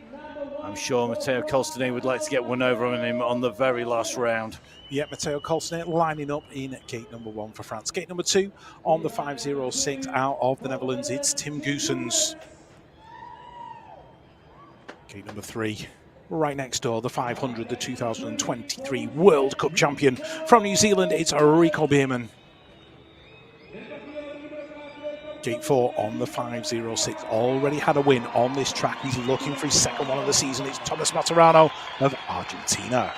I'm sure Matteo Colsonnet would like to get one over on him on the very last round. Yeah, Matteo Colsonnet lining up in gate number 1 for France. Gate number 2 on the 506 out of the Netherlands, it's Tim Goosens. Gate number 3, right next door, the 500, the 2023 World Cup champion from New Zealand, it's Rico Bierman. Gate 4 on the 506, already had a win on this track. He's looking for his second one of the season. It's Thomas Maturano of Argentina.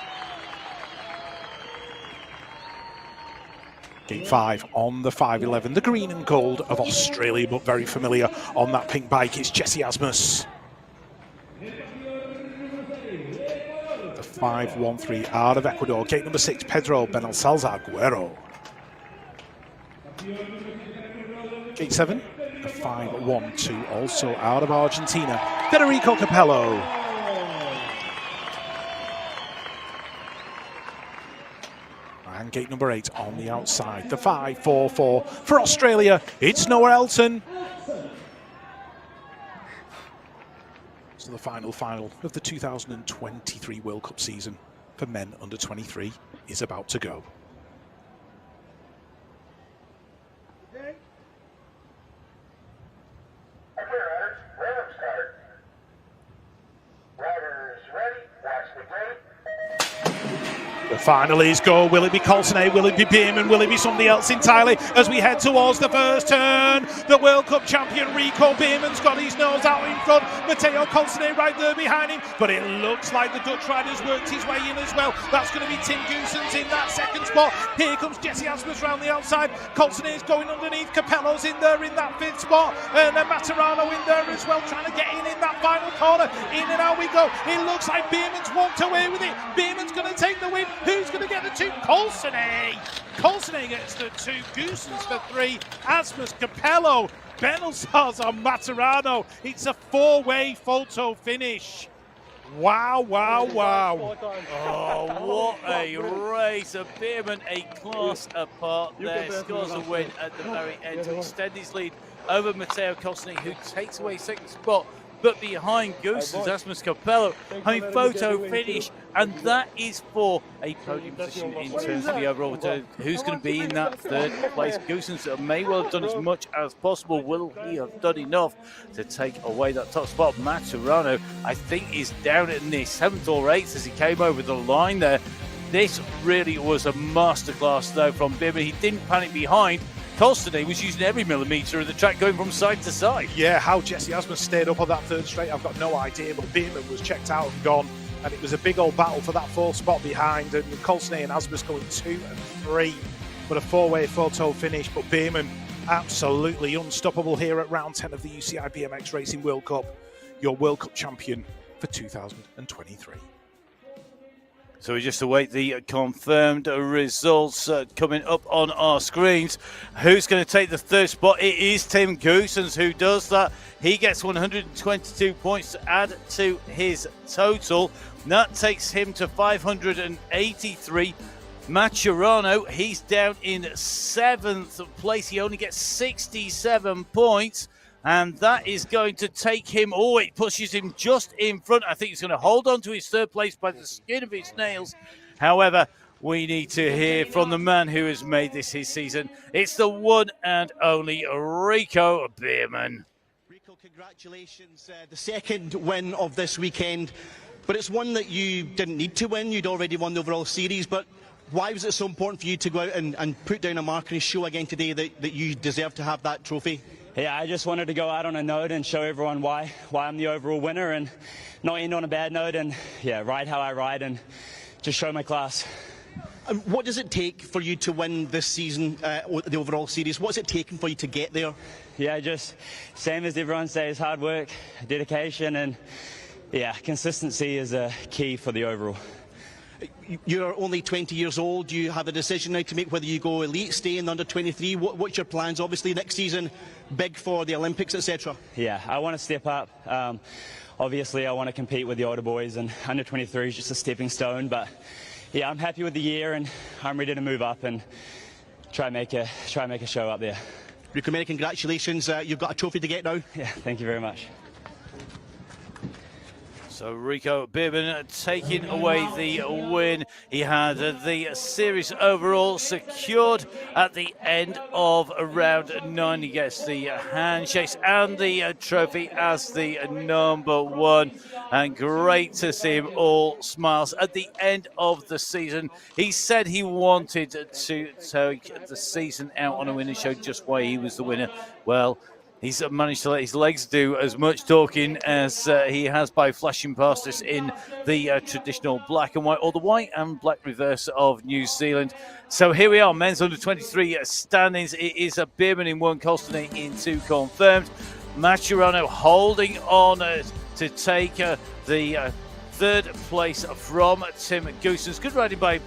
Gate 5 on the 511, the green and gold of Australia, but very familiar on that pink bike. It's Jesse Asmus. The 513 out of Ecuador. Gate number 6, Pedro Benalcázar Agüero. Gate 7, the 512, also out of Argentina, Federico Capello. And gate number 8 on the outside, the 544 for Australia, it's Noah Elton. So the final of the 2023 World Cup season for men under 23 is about to go. The final is go. Will it be Colsonnet? Will it be Bierman? Will it be somebody else entirely? As we head towards the first turn, the World Cup champion Rico Bierman's got his nose out in front. Matteo Colsonnet right there behind him. But it looks like the Dutch rider's worked his way in as well. That's going to be Tim Goosens in that second spot. Here comes Jesse Asmus round the outside. Colsonnet is going underneath. Capello's in there in that 5th spot. And Maturano in there as well, trying to get in that final corner. In and out we go. It looks like Bierman's walked away with it. Bierman's going to take the win. Who's going to get the 2? Colsonnet. Colsonnet gets the 2. Goosens for 3. Asmus, Capello, Benalcázar, Maturano. It's a 4-way photo finish. Wow, wow, wow. Oh, what a race. Bierman a class apart there. Scores a win at the very end to extend his lead over Matteo Colsonnet, who takes away second spot. But behind Goosens, Asmus Capello, photo finish, and that is for a podium position in terms of the overall. Who's going to be in that third place? Goosens may well have done as much as possible. Will he have done enough to take away that top spot? Maturano, I think, is down in the 7th or 8th as he came over the line there. This really was a masterclass, though, from Bierman. He didn't panic behind. Colsonnet was using every millimetre of the track going from side to side. Yeah, how Jesse Asmus stayed up on that 3rd straight, I've got no idea, but Bierman was checked out and gone, and it was a big old battle for that 4th spot behind, and Colsonnet and Asmus going 2 and 3, but a 4-way photo finish. But Bierman absolutely unstoppable here at round 10 of the UCI BMX Racing World Cup, your World Cup champion for 2023. So we just await the confirmed results coming up on our screens. Who's going to take the 3rd spot? It is Tim Goosens who does that. He gets 122 points to add to his total. That takes him to 583. Maturano, he's down in 7th place. He only gets 67 points. And that is going to take him, oh, it pushes him just in front. I think he's going to hold on to his third place by the skin of his nails. However, we need to hear from the man who has made this his season. It's the one and only Rico Bierman. Rico, congratulations. The second win of this weekend, but it's one that you didn't need to win. You'd already won the overall series, but why was it so important for you to go out and put down a mark and show again today that you deserve to have that trophy? Yeah, I just wanted to go out on a note and show everyone why I'm the overall winner and not end on a bad note, and yeah, ride how I ride and just show my class. And what does it take for you to win this season, the overall series? What's it taken for you to get there? Yeah, just same as everyone says, hard work, dedication, and yeah, consistency is a key for the overall. You're only 20 years old. Do you have a decision now to make whether you go elite, stay in the under 23? What's your plans? Obviously, next season, big for the Olympics, etc. Yeah, I want to step up. Obviously, I want to compete with the older boys, and under 23 is just a stepping stone. But yeah, I'm happy with the year, and I'm ready to move up and try and make a show up there. Rico, many congratulations. You've got a trophy to get now. Yeah, thank you very much. So Rico Bierman taking away the win. He had the series overall secured at the end of round 9. He gets the handshakes and the trophy as the number 1. And great to see him all smiles at the end of the season. He said he wanted to take the season out on a winning show, just why he was the winner. Well, he's managed to let his legs do as much talking as he has by flashing past us in the traditional black and white, or the white and black reverse of New Zealand. So here we are, men's under 23 standings. It is a Bierman in 1, Colston in 2 confirmed. Mascherano holding on to take the third place from Tim Goosens. Good riding by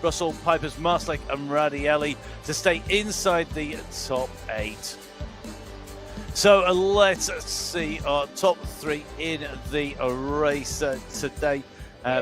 Russell, Pipers, Marslick and Radielli to stay inside the top 8. So let's see our top 3 in the race today,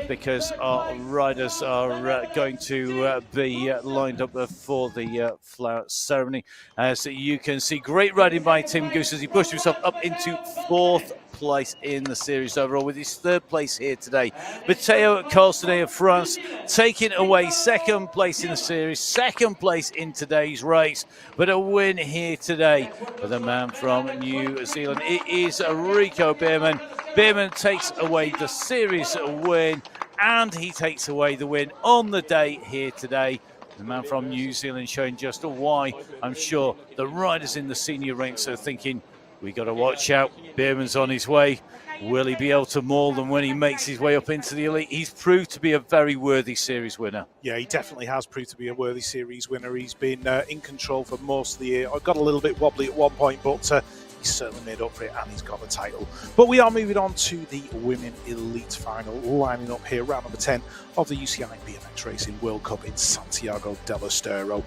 because our riders are going to be lined up for the flower ceremony. So you can see great riding by Tim Goose as he pushed himself up into 4th place in the series overall with his 3rd place here today. Matteo Colston of France taking away 2nd place in the series, 2nd place in today's race, but a win here today for the man from New Zealand. It is Rico Bierman. Bierman takes away the series win, and he takes away the win on the day here today. The man from New Zealand showing just why I'm sure the riders in the senior ranks are thinking, we got to watch out. Bierman's on his way. Will he be able to maul them when he makes his way up into the elite? He's proved to be a very worthy series winner. Yeah, he definitely has proved to be a worthy series winner. He's been in control for most of the year. I got a little bit wobbly at one point, but he's certainly made up for it, and he's got the title. But we are moving on to the Women Elite Final, lining up here, round number 10 of the UCI BMX Racing World Cup in Santiago del Estero.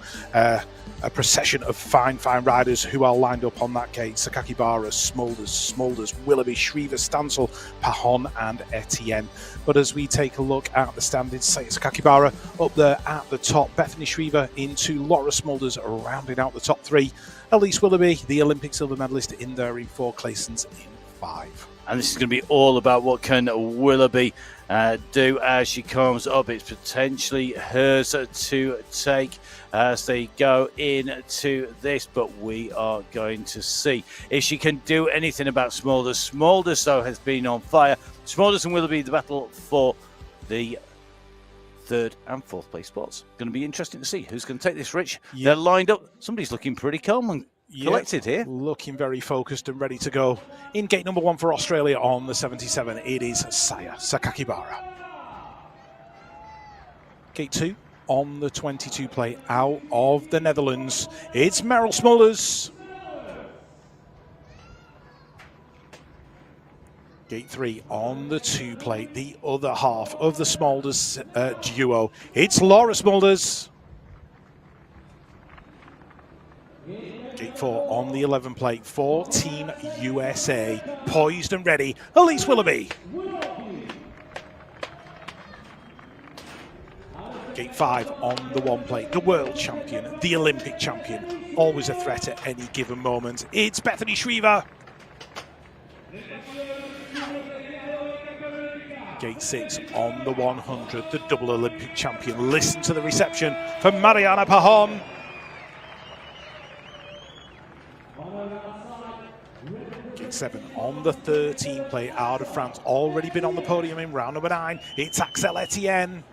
A procession of fine riders who are lined up on that gate. Sakakibara, Smulders, Willoughby, Shriver, Stansel, Pahon and Etienne. But as we take a look at the standings, Sakakibara up there at the top, Bethany Shriver into Laura Smulders rounding out the top 3. Elise Willoughby, the Olympic silver medalist, in there in 4, Clayson's in 5. And this is going to be all about what can Willoughby do as she comes up. It's potentially hers to take as they go into this, but we are going to see if she can do anything about Smulders. Smulders, though, has been on fire. Smulders and Willoughby, the battle for the 3rd and 4th place spots. Going to be interesting to see who's going to take this, Rich. Yeah. They're lined up. Somebody's looking pretty calm and collected here. Looking very focused and ready to go. In gate number 1 for Australia on the 77, it is Saya Sakakibara. Gate 2 on the 22 plate out of the Netherlands, it's Meryl Smulders. Gate 3 on the 2 plate, the other half of the Smulders duo, it's Laura Smulders. Gate 4 on the 11 plate for Team USA, poised and ready, Elise Willoughby. Gate 5 on the 1 plate, the world champion, the Olympic champion, always a threat at any given moment, it's Bethany Shriver. Gate 6 on the 100, the double Olympic champion. Listen to the reception for Mariana Pajon. Gate 7 on the 13 plate out of France. Already been on the podium in round number 9. It's Axel Etienne.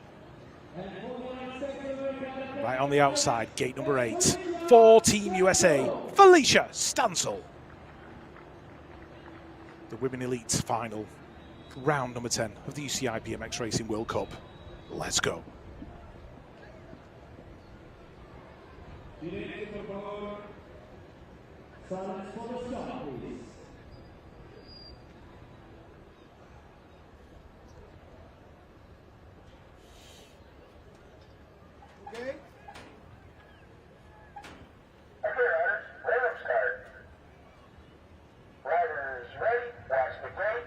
Right on the outside, gate number 8. For Team USA, Felicia Stansel. The Women Elite final, round number 10 of the UCI BMX Racing World Cup. Let's go. Okay. Okay, riders, rhythm start. Riders ready, watch the gate.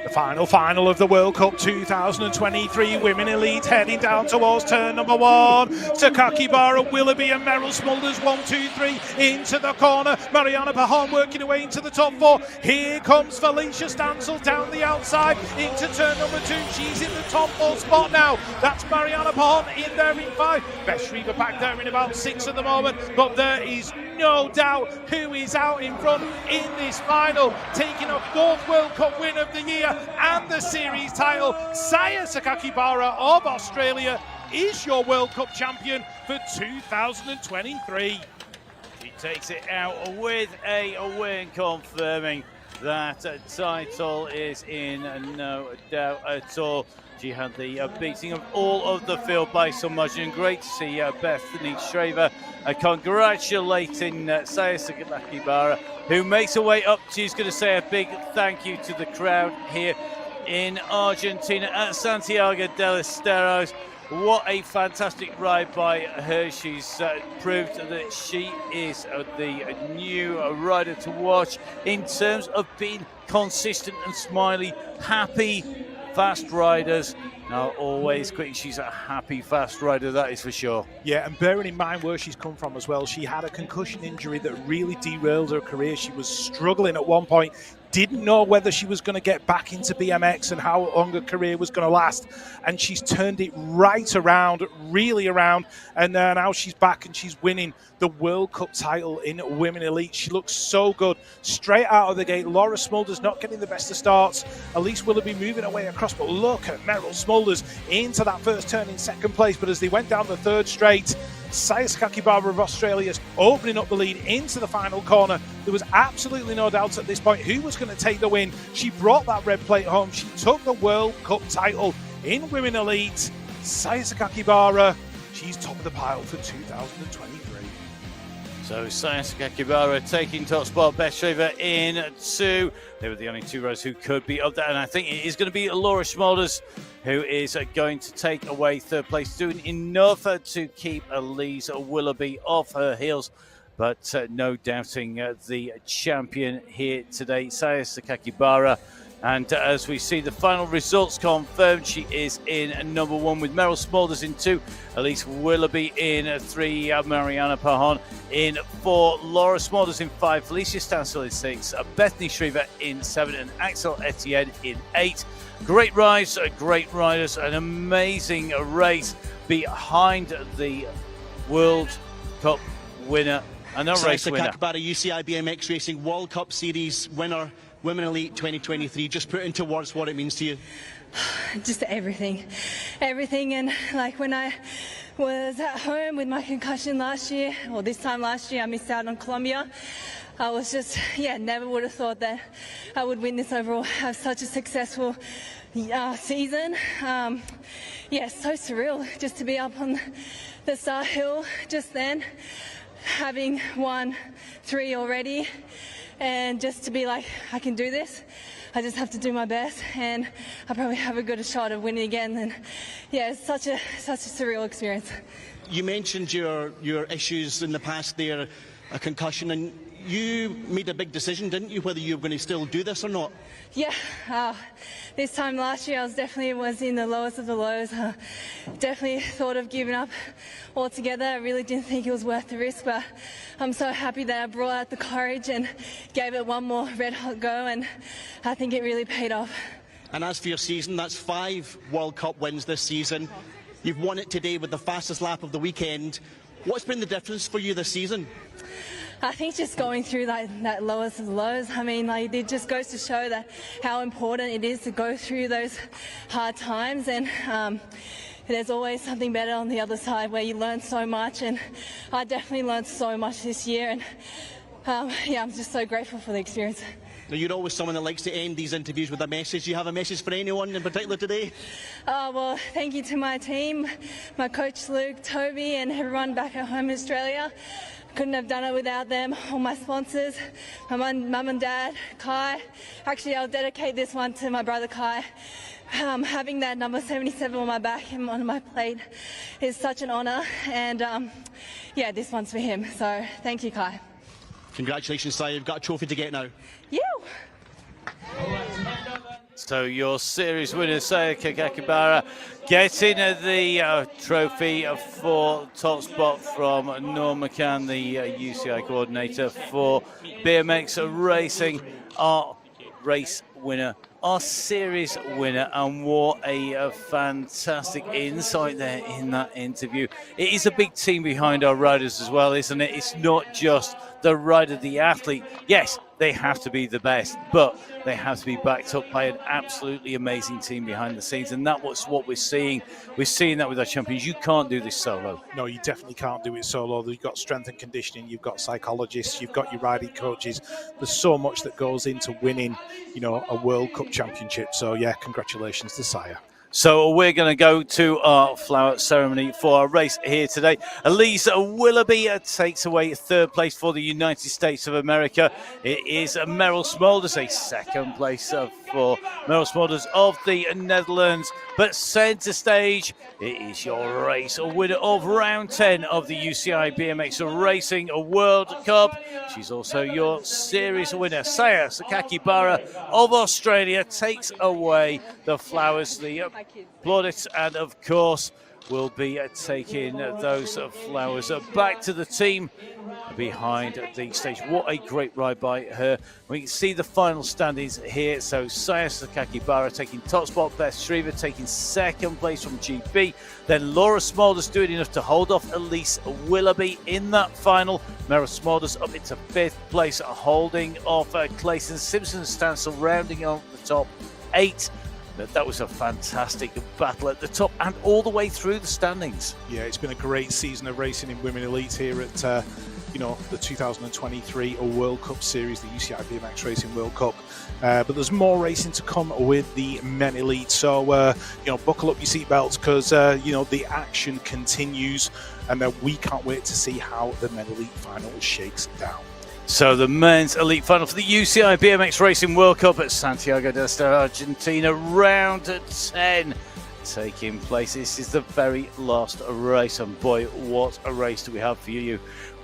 The final of the World Cup 2023 Women Elite heading down towards turn number 1. Sakaki Barra, Willoughby and Meryl Smulders 1, 2, 3 into the corner. Mariana Pajon working her way into the top 4. Here comes Felicia Stansel down the outside into turn number 2. She's in the top 4 spot now. That's Mariana Pajon in there in 5. Best Reaver back there in about 6 at the moment, but there is no doubt who is out in front in this final, taking a 4th World Cup win of the year and the series title. Saya Sakakibara of Australia is your World Cup champion for 2023. She takes it out with a win, confirming that title is in no doubt at all. She had the beating of all of the field by some margin. Great to see Bethany Schraver congratulating Saya Sakakibara, who makes her way up. She's going to say a big thank you to the crowd here in Argentina at Santiago del Estero. What a fantastic ride by her. She's proved that she is the new rider to watch in terms of being consistent and smiley, happy. Fast riders are always quick. She's a happy, fast rider, that is for sure. Yeah, and bearing in mind where she's come from as well, she had a concussion injury that really derailed her career. She was struggling at one point, didn't know whether she was going to get back into BMX and how long her career was going to last. And she's turned it right around, really around. And now she's back and she's winning the World Cup title in Women Elite. She looks so good. Straight out of the gate, Laura Smulders not getting the best of starts. Elise Willoughby moving her way across. But look at Meryl Smulders into that first turn in 2nd place. But as they went down the 3rd straight, Saya Sakakibara of Australia opening up the lead into the final corner. There was absolutely no doubt at this point who was going to take the win. She brought that red plate home. She took the World Cup title in Women Elite. Saya Sakakibara, she's top of the pile for 2023. So Saya Sakakibara taking top spot, Beth Schraver in 2. They were the only 2 riders who could be up there, and I think it is going to be Laura Smulders who is going to take away 3rd place, doing enough to keep Elise Willoughby off her heels. But no doubting the champion here today, Saya Sakakibara. And as we see the final results confirmed, she is in number 1 with Meryl Smulders in 2, Elise Willoughby in 3, Mariana Pajon in 4, Laura Smulders in 5, Felicia Stansel in 6, Bethany Schraver in 7, and Axel Etienne in 8. Great rides, great riders, an amazing race behind the World Cup winner and a race winner. Sakakibara, UCI BMX Racing World Cup Series winner, Women Elite 2023. Just put into words what it means to you. Just everything. And like when I was at home with my concussion last year, or this time last year, I missed out on Colombia. I was just, never would have thought that I would win this overall, have such a successful season. So surreal just to be up on the start hill just then, having won 3 already. And just to be like, I can do this. I just have to do my best, and I probably have a good shot of winning again. And it's such a surreal experience. You mentioned your issues in the past there, a concussion, and you made a big decision, didn't you, whether you were going to still do this or not? Yeah, this time last year I was in the lowest of the lows. Definitely thought of giving up altogether. I really didn't think it was worth the risk, but I'm so happy that I brought out the courage and gave it one more red hot go, and I think it really paid off. And as for your season, that's 5 World Cup wins this season. You've won it today with the fastest lap of the weekend. What's been the difference for you this season? I think just going through that lowest of the lows, I mean, like, it just goes to show that how important it is to go through those hard times, and there's always something better on the other side where you learn so much, and I definitely learned so much this year, and yeah, I'm just so grateful for the experience. Now, you're always someone that likes to end these interviews with a message. Do you have a message for anyone in particular today? Well, thank you to my team, my coach Luke, Toby, and everyone back at home in Australia. Couldn't have done it without them. All my sponsors, my mum and dad, Kai. Actually, I'll dedicate this one to my brother Kai. Having that number 77 on my back and on my plate is such an honour, and yeah, this one's for him. So thank you, Kai. Congratulations, Saya. You've got a trophy to get now. You. So your series winner, Saya Kakakibara, getting the trophy for top spot from Norm McCann, the UCI coordinator for BMX racing, our race winner, our series winner, and what a fantastic insight there in that interview. It is a big team behind our riders as well, isn't it? It's not just the rider, the athlete. Yes, they have to be the best, but they have to be backed up by an absolutely amazing team behind the scenes, and that's what we're seeing. We're seeing that with our champions. You can't do this solo. No, you definitely can't do it solo. You've got strength and conditioning, you've got psychologists, you've got your riding coaches. There's so much that goes into winning, you know, a World Cup championship. So yeah, congratulations to Saya. So we're going to go to our flower ceremony for our race here today. Elise Willoughby takes away 3rd place for the United States of America. It is Meryl Smulders, a 2nd place for Meryl Smulders of the Netherlands. But centre stage, it is your race winner of round 10 of the UCI BMX Racing World Cup. She's also your series winner. Saya Sakakibara of Australia takes away the flowers, the plaudits, and of course will be taking those flowers back to the team behind the stage. What a great ride by her. We can see the final standings here. So Saya Sakakibara taking top spot, Beth Shriver taking 2nd place from GB. Then Laura Smulders doing enough to hold off Elise Willoughby in that final. Meryl Smulders up into 5th place, holding off Clayton Simpson. Stansel rounding on the top 8. That was a fantastic battle at the top and all the way through the standings. Yeah, it's been a great season of racing in Women Elite here at you know, the 2023 World Cup Series, the UCI BMX Racing World Cup. But there's more racing to come with the Men Elite. So, you know, buckle up your seatbelts because, you know, the action continues. And we can't wait to see how the Men Elite final shakes down. So the men's elite final for the UCI BMX Racing World Cup at Santiago del Estero, Argentina, round 10 taking place. This is the very last race, and boy, what a race do we have for you.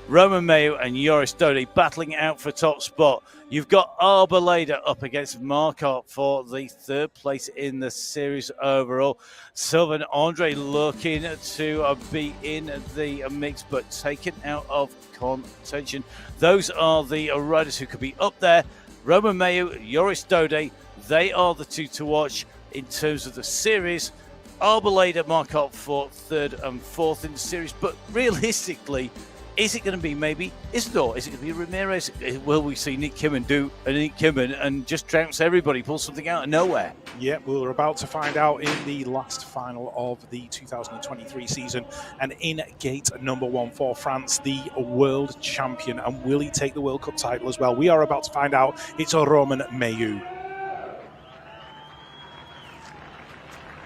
Roman Mayu and Joris Dode battling out for top spot. You've got Arboleda up against Markov for the 3rd place in the series overall. Sylvain Andre looking to be in the mix, but taken out of contention. Those are the riders who could be up there. Roman Mayu, Joris Dode, they are the 2 to watch in terms of the series. Arboleda, Markov for 3rd and 4th in the series, but realistically, is it going to be maybe Isidore? Is it going to be Ramirez? Will we see Nick Kimman do a Nick Kimman and just trounce everybody, pull something out of nowhere? Yeah, we're about to find out in the last final of the 2023 season. And in gate number 1 for France, the world champion. And will he take the World Cup title as well? We are about to find out. It's Roman Mayu.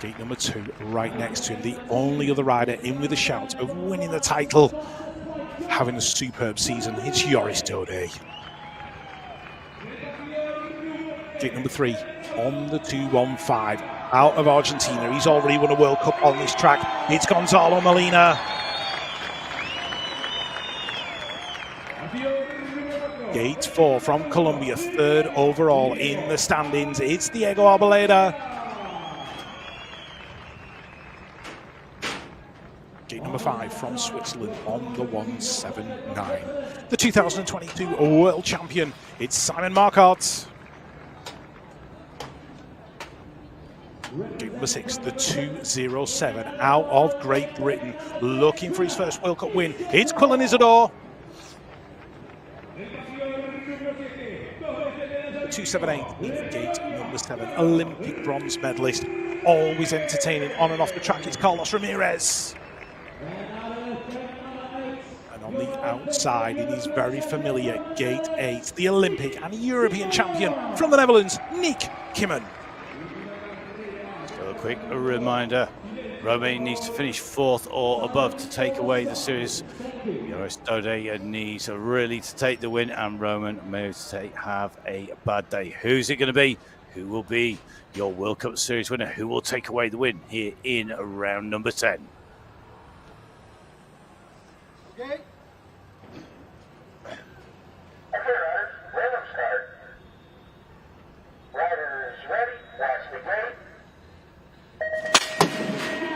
Gate number 2 right next to him. The only other rider in with a shout of winning the title. Having a superb season, it's Joris Dode. Gate number 3 on the 215 out of Argentina. He's already won a World Cup on this track. It's Gonzalo Molina. Gate 4 from Colombia, third overall in the standings. It's Diego Arboleda. Gate number 5 from Switzerland on the 179. The 2022 world champion, it's Simon Marcotte. Gate number 6, the 207 out of Great Britain, looking for his first World Cup win. It's Quillan Isidore. The 278 in gate number 7, Olympic bronze medalist, always entertaining on and off the track. It's Carlos Ramirez. And on the outside, it is very familiar, gate 8, the Olympic and European champion from the Netherlands, Nick Kimmen. A quick reminder, Romain needs to finish 4th or above to take away the series. Joris Dode needs really to take the win, and Roman may have a bad day. Who's it going to be? Who will be your World Cup Series winner? Who will take away the win here in round number 10? Okay. Okay, riders, rhythm start. Riders ready, watch the gate.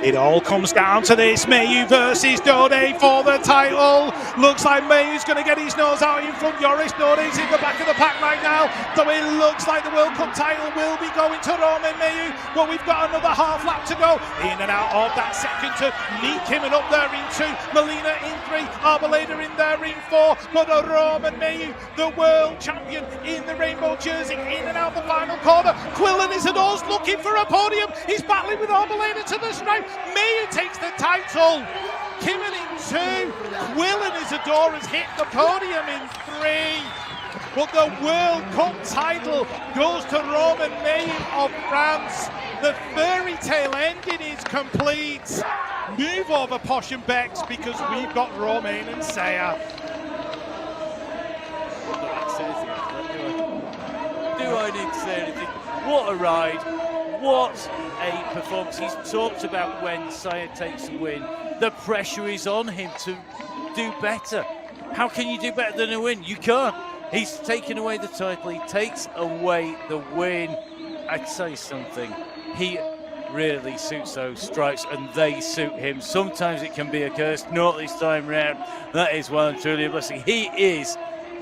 It all comes down to this, Mayu versus Dode for the title. Looks like Mayu's going to get his nose out in front. Joris Dode's in the back of the pack right now. So it looks like the World Cup title will be going to Romain Mayu. But we've got another half lap to go. In and out of that second turn. Nick Kimmen up there in 2. Melina in 3. Arboleda in there in 4. But Romain Mayu, the world champion in the rainbow jersey, in and out the final corner. Quillan Isidore's looking for a podium. He's battling with Arboleda to the stripe. Mayu takes the title. Kimmen in 2. Quillan Isidore has hit the podium in 3. But the World Cup title goes to Romain Mayu of France. The fairy tale ending is complete. Move over Posh and Bex because we've got Romain and Saya. Do I need to say anything? What a ride. What a performance. He's talked about when Saya takes the win, the pressure is on him to do better. How can you do better than a win? You can't. He's taken away the title. He takes away the win. I'd say something. He really suits those stripes and they suit him. Sometimes it can be a curse, not this time round. That is well and truly a blessing. He is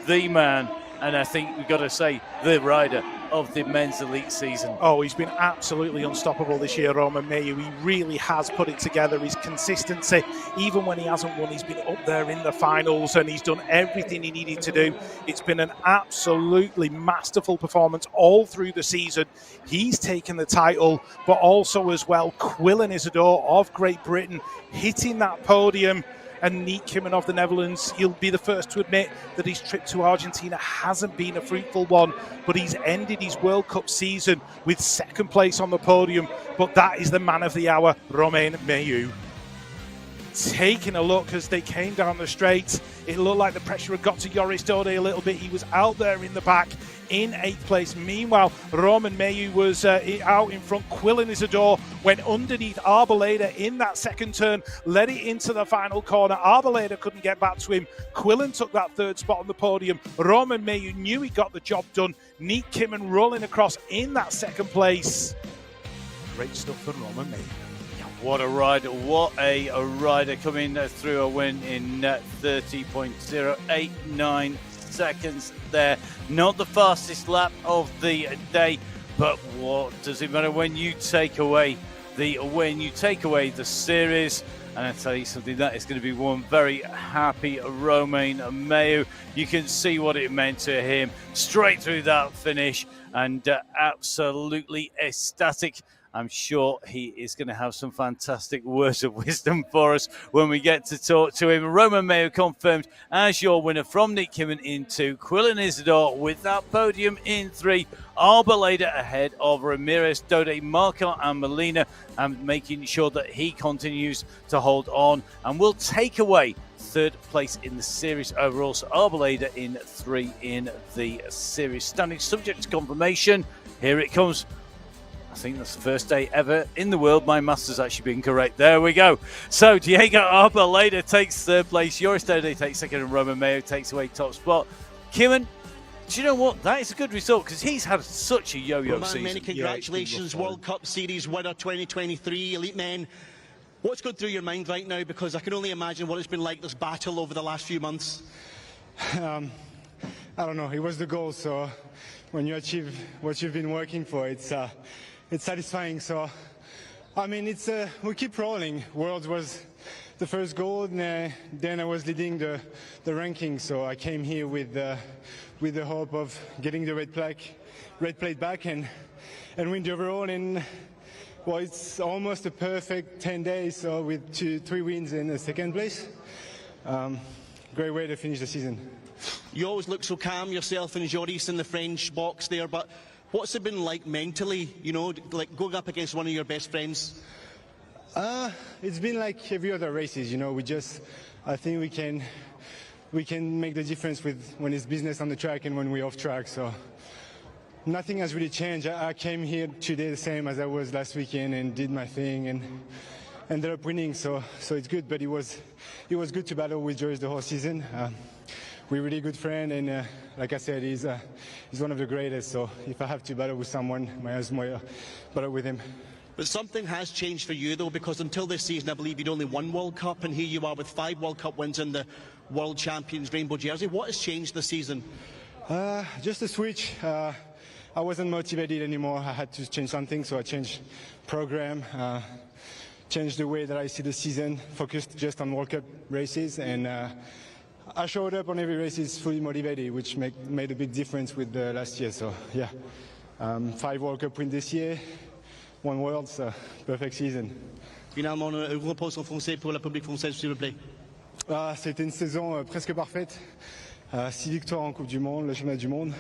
the man, and I think we've got to say the rider of the men's elite season. Oh, he's been absolutely unstoppable this year, Romain Mayu. He really has put it together. His consistency, even when he hasn't won, he's been up there in the finals and he's done everything he needed to do. It's been an absolutely masterful performance all through the season. He's taken the title, but also as well, Quillan Isidore of Great Britain hitting that podium. And Nick Kimmen of the Netherlands, he'll be the first to admit that his trip to Argentina hasn't been a fruitful one, but he's ended his World Cup season with 2nd place on the podium. But that is the man of the hour, Romain Mayu. Taking a look as they came down the straight, it looked like the pressure had got to Joris Dode a little bit. He was out there in the back in 8th place. Meanwhile, Romain Mayu was out in front. Quillan Isidore went underneath Arboleda in that 2nd turn, led it into the final corner. Arboleda couldn't get back to him. Quillan took that 3rd spot on the podium. Romain Mayu knew he got the job done. Nick Kimmen rolling across in that 2nd place. Great stuff for Romain Mayu. What a rider, what a rider coming through a win in 30.089 seconds there. Not the fastest lap of the day, but what does it matter when you take away the win, you take away the series? And I tell you something, that is going to be one very happy Romain Mayu. You can see what it meant to him straight through that finish, and absolutely ecstatic. I'm sure he is going to have some fantastic words of wisdom for us when we get to talk to him. Romain Mayu confirmed as your winner from Nick Kimmen in 2. Quillan Isidore with that podium in 3. Arboleda ahead of Ramirez, Dode, Marcotte and Melina, and making sure that he continues to hold on and will take away 3rd place in the series overall. So Arboleda in 3 in the series standing, subject to confirmation. Here it comes. I think that's the first day ever in the world my maths has actually been correct. There we go. So Diego Arboleda takes 3rd place. Joris Dode takes 2nd and Romain Mayu takes away top spot. Kimon, do you know what? That is a good result because he's had such a yo-yo Roman, season. many congratulations, World Cup Series winner 2023, Elite Men. What's going through your mind right now? Because I can only imagine what it's been like, this battle over the last few months. I don't know. It was the goal. So when you achieve what you've been working for, it's satisfying. So I mean, we keep rolling. Worlds was the first goal, and then I was leading the ranking. So I came here with the hope of getting the red plate back and win the overall. And well, it's almost a perfect 10 days, so with 3 wins in the second place. Great way to finish the season. You always look so calm, yourself and Joris in the French box there, but what's it been like mentally, you know, like going up against one of your best friends? It's been like every other races, you know. I think we can make the difference with when it's business on the track and when we're off track. So nothing has really changed. I came here today the same as I was last weekend and did my thing and ended up winning. So it's good. But it was good to battle with Joris the whole season. We're really good friend, and like I said, he's one of the greatest. So if I have to battle with someone, I might as well battle with him. But something has changed for you, though, because until this season, I believe you'd only won World Cup, and here you are with 5 World Cup wins in the World Champions Rainbow jersey. What has changed this season? Just a switch. I wasn't motivated anymore. I had to change something, so I changed program, changed the way that I see the season, focused just on World Cup races, and I showed up on every race fully motivated, which made a big difference with last year. So yeah, 5 World Cup wins this year. 1 World, so perfect season. Finalement, un repos en français pour la public française, s'il vous plaît. C'était une saison presque parfaite. 6 victoires en Coupe du Monde, le championnat du monde.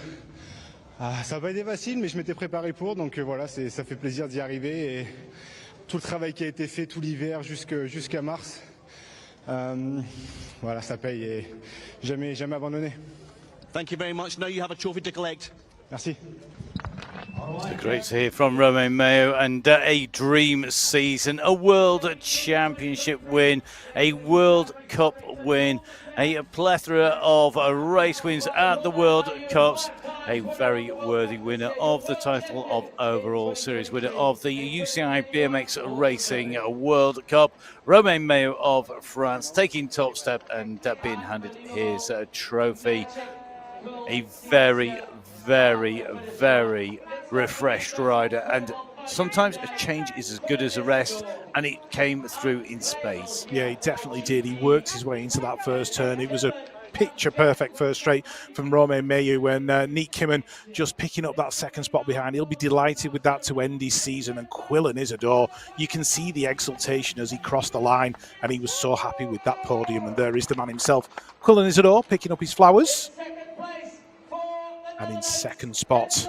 Ça n'a pas été facile, mais je m'étais préparé pour, donc voilà, ça fait plaisir d'y arriver. Et tout le travail qui a été fait tout l'hiver jusqu'à mars, voilà, ça paye et jamais abandonné. Thank you very much. Now you have a trophy to collect. Merci. Great to hear from Romain Mayo, and a dream season, a World Championship win, a World Cup win, a plethora of race wins at the World Cups, a very worthy winner of the title of overall series winner of the UCI BMX Racing World Cup. Romain Mayo of France taking top step and being handed his trophy. A very, very, very refreshed rider, and sometimes a change is as good as a rest, and it came through in spades. Yeah, he definitely did. He worked his way into that first turn. It was a picture perfect first straight from Romain Mayo when Nick Kimon just picking up that second spot behind. He'll be delighted with that to end his season. And Quillan Isidore, you can see the exultation as he crossed the line, and he was so happy with that podium. And there is the man himself, Quillan Isidore, picking up his flowers. And in second spot,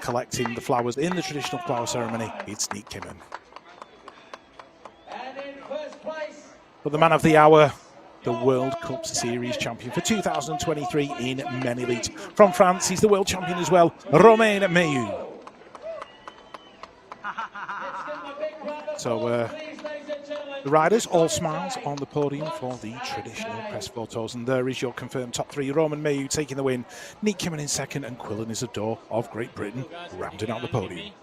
collecting the flowers in the traditional flower ceremony, it's Nick Kimon. But the man of the hour, the World Cup Series champion for 2023 in men elite. From France, he's the world champion as well, Romain Mayo. So the riders all smiles on the podium for the traditional press photos, and there is your confirmed top 3. Romain Mayo taking the win, Nick Kimon in second, and Quillan Isidore of Great Britain rounding out the podium.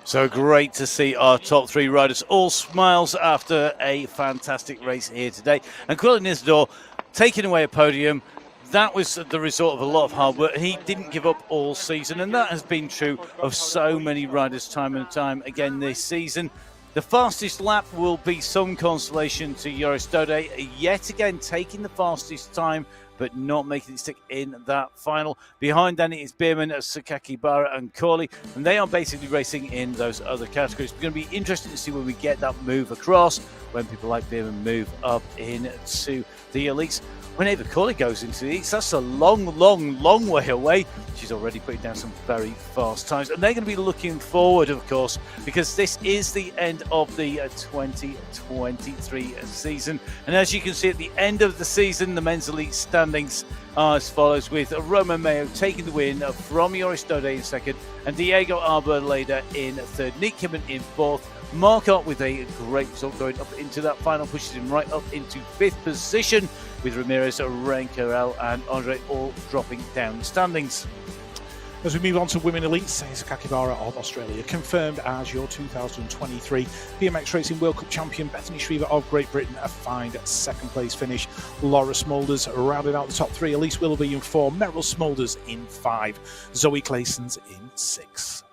So great to see our top 3 riders all smiles after a fantastic race here today. And Quillan Isidore taking away a podium. That was the result of a lot of hard work. He didn't give up all season, and that has been true of so many riders time and time again this season. The fastest lap will be some consolation to Joris Dode, yet again taking the fastest time, but not making it stick in that final. Behind then it is Bierman, Sakakibara and Corley, and they are basically racing in those other categories. It's going to be interesting to see when we get that move across, when people like Bierman move up into the elites. Whenever Corley goes into the elites, that's a long way away. She's already putting down some very fast times, and they're going to be looking forward, of course, because this is the end of the 2023 season. And as you can see at the end of the season, the men's elite standings as follows, with Roman Mayo taking the win from Joris Dode in second and Diego Arboleda in third. Nick Kimman in fourth. Marcotte with a great result going up into that final, pushes him right up into fifth position, with Ramirez, Renkerel and Andre all dropping down the standings. As we move on to women elite, Seiza Kakibara of Australia confirmed as your 2023 BMX Racing World Cup champion. Bethany Shriver of Great Britain a fine second place finish. Laura Smulders rounded out the top three. Elise Willoughby in four, Meryl Smulders in five, Zoe Claysons in six.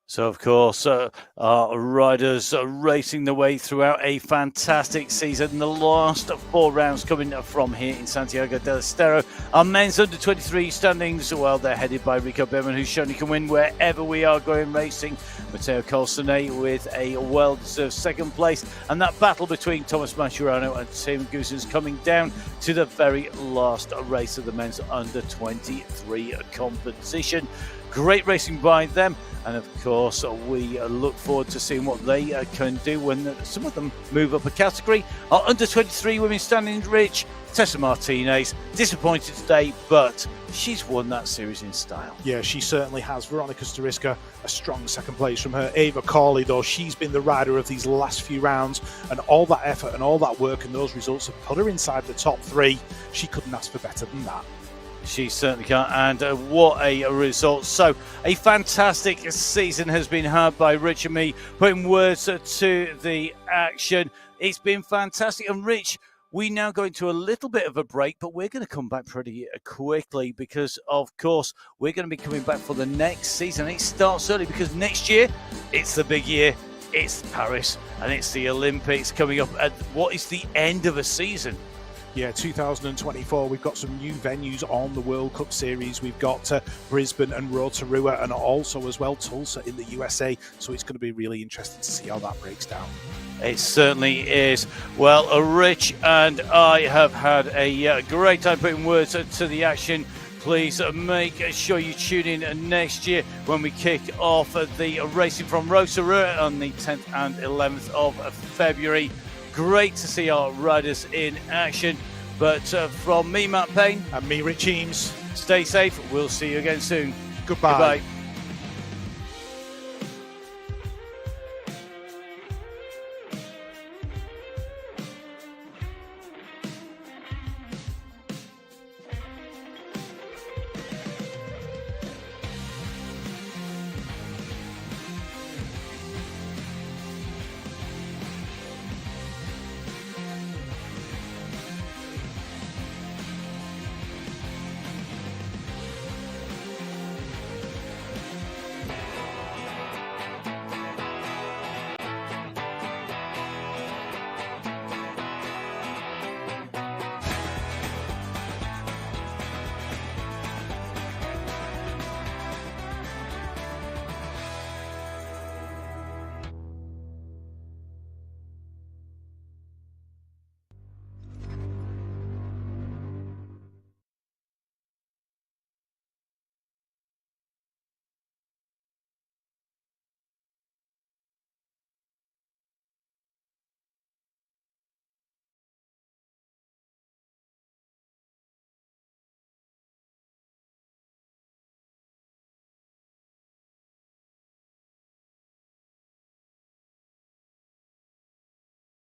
So, of course, our riders are racing their way throughout a fantastic season. The last 4 rounds coming from here in Santiago del Estero. Our men's under-23 standings, well, they're headed by Rico Berman, who's shown he can win wherever we are going racing. Matteo Colsone with a well-deserved second place. And that battle between Thomas Mascherano and Tim Goosens coming down to the very last race of the men's under-23 competition. Great racing by them, and of course we look forward to seeing what they can do when some of them move up a category. Our under-23 women standings, Rich, Tessa Martinez, disappointed today, but she's won that series in style. Yeah, she certainly has. Veronica Stariska, a strong second place from her. Ava Corley, though, she's been the rider of these last few rounds, and all that effort and all that work and those results have put her inside the top 3. She couldn't ask for better than that. She certainly can't, and what a result. So, a fantastic season has been had by Rich and me, putting words to the action. It's been fantastic. And Rich, we now go into a little bit of a break, but we're going to come back pretty quickly because, of course, we're going to be coming back for the next season. It starts early because next year, it's the big year. It's Paris, and it's the Olympics coming up at what is the end of a season. Yeah, 2024, we've got some new venues on the World Cup Series. We've got Brisbane and Rotorua, and also as well Tulsa in the USA. So it's going to be really interesting to see how that breaks down. It certainly is. Well, Rich and I have had a great time putting words to the action. Please make sure you tune in next year when we kick off the racing from Rotorua on the 10th and 11th of February. Great to see our riders in action. But from me, Matt Payne. And me, Rich Eames. Stay safe. We'll see you again soon. Goodbye. Goodbye.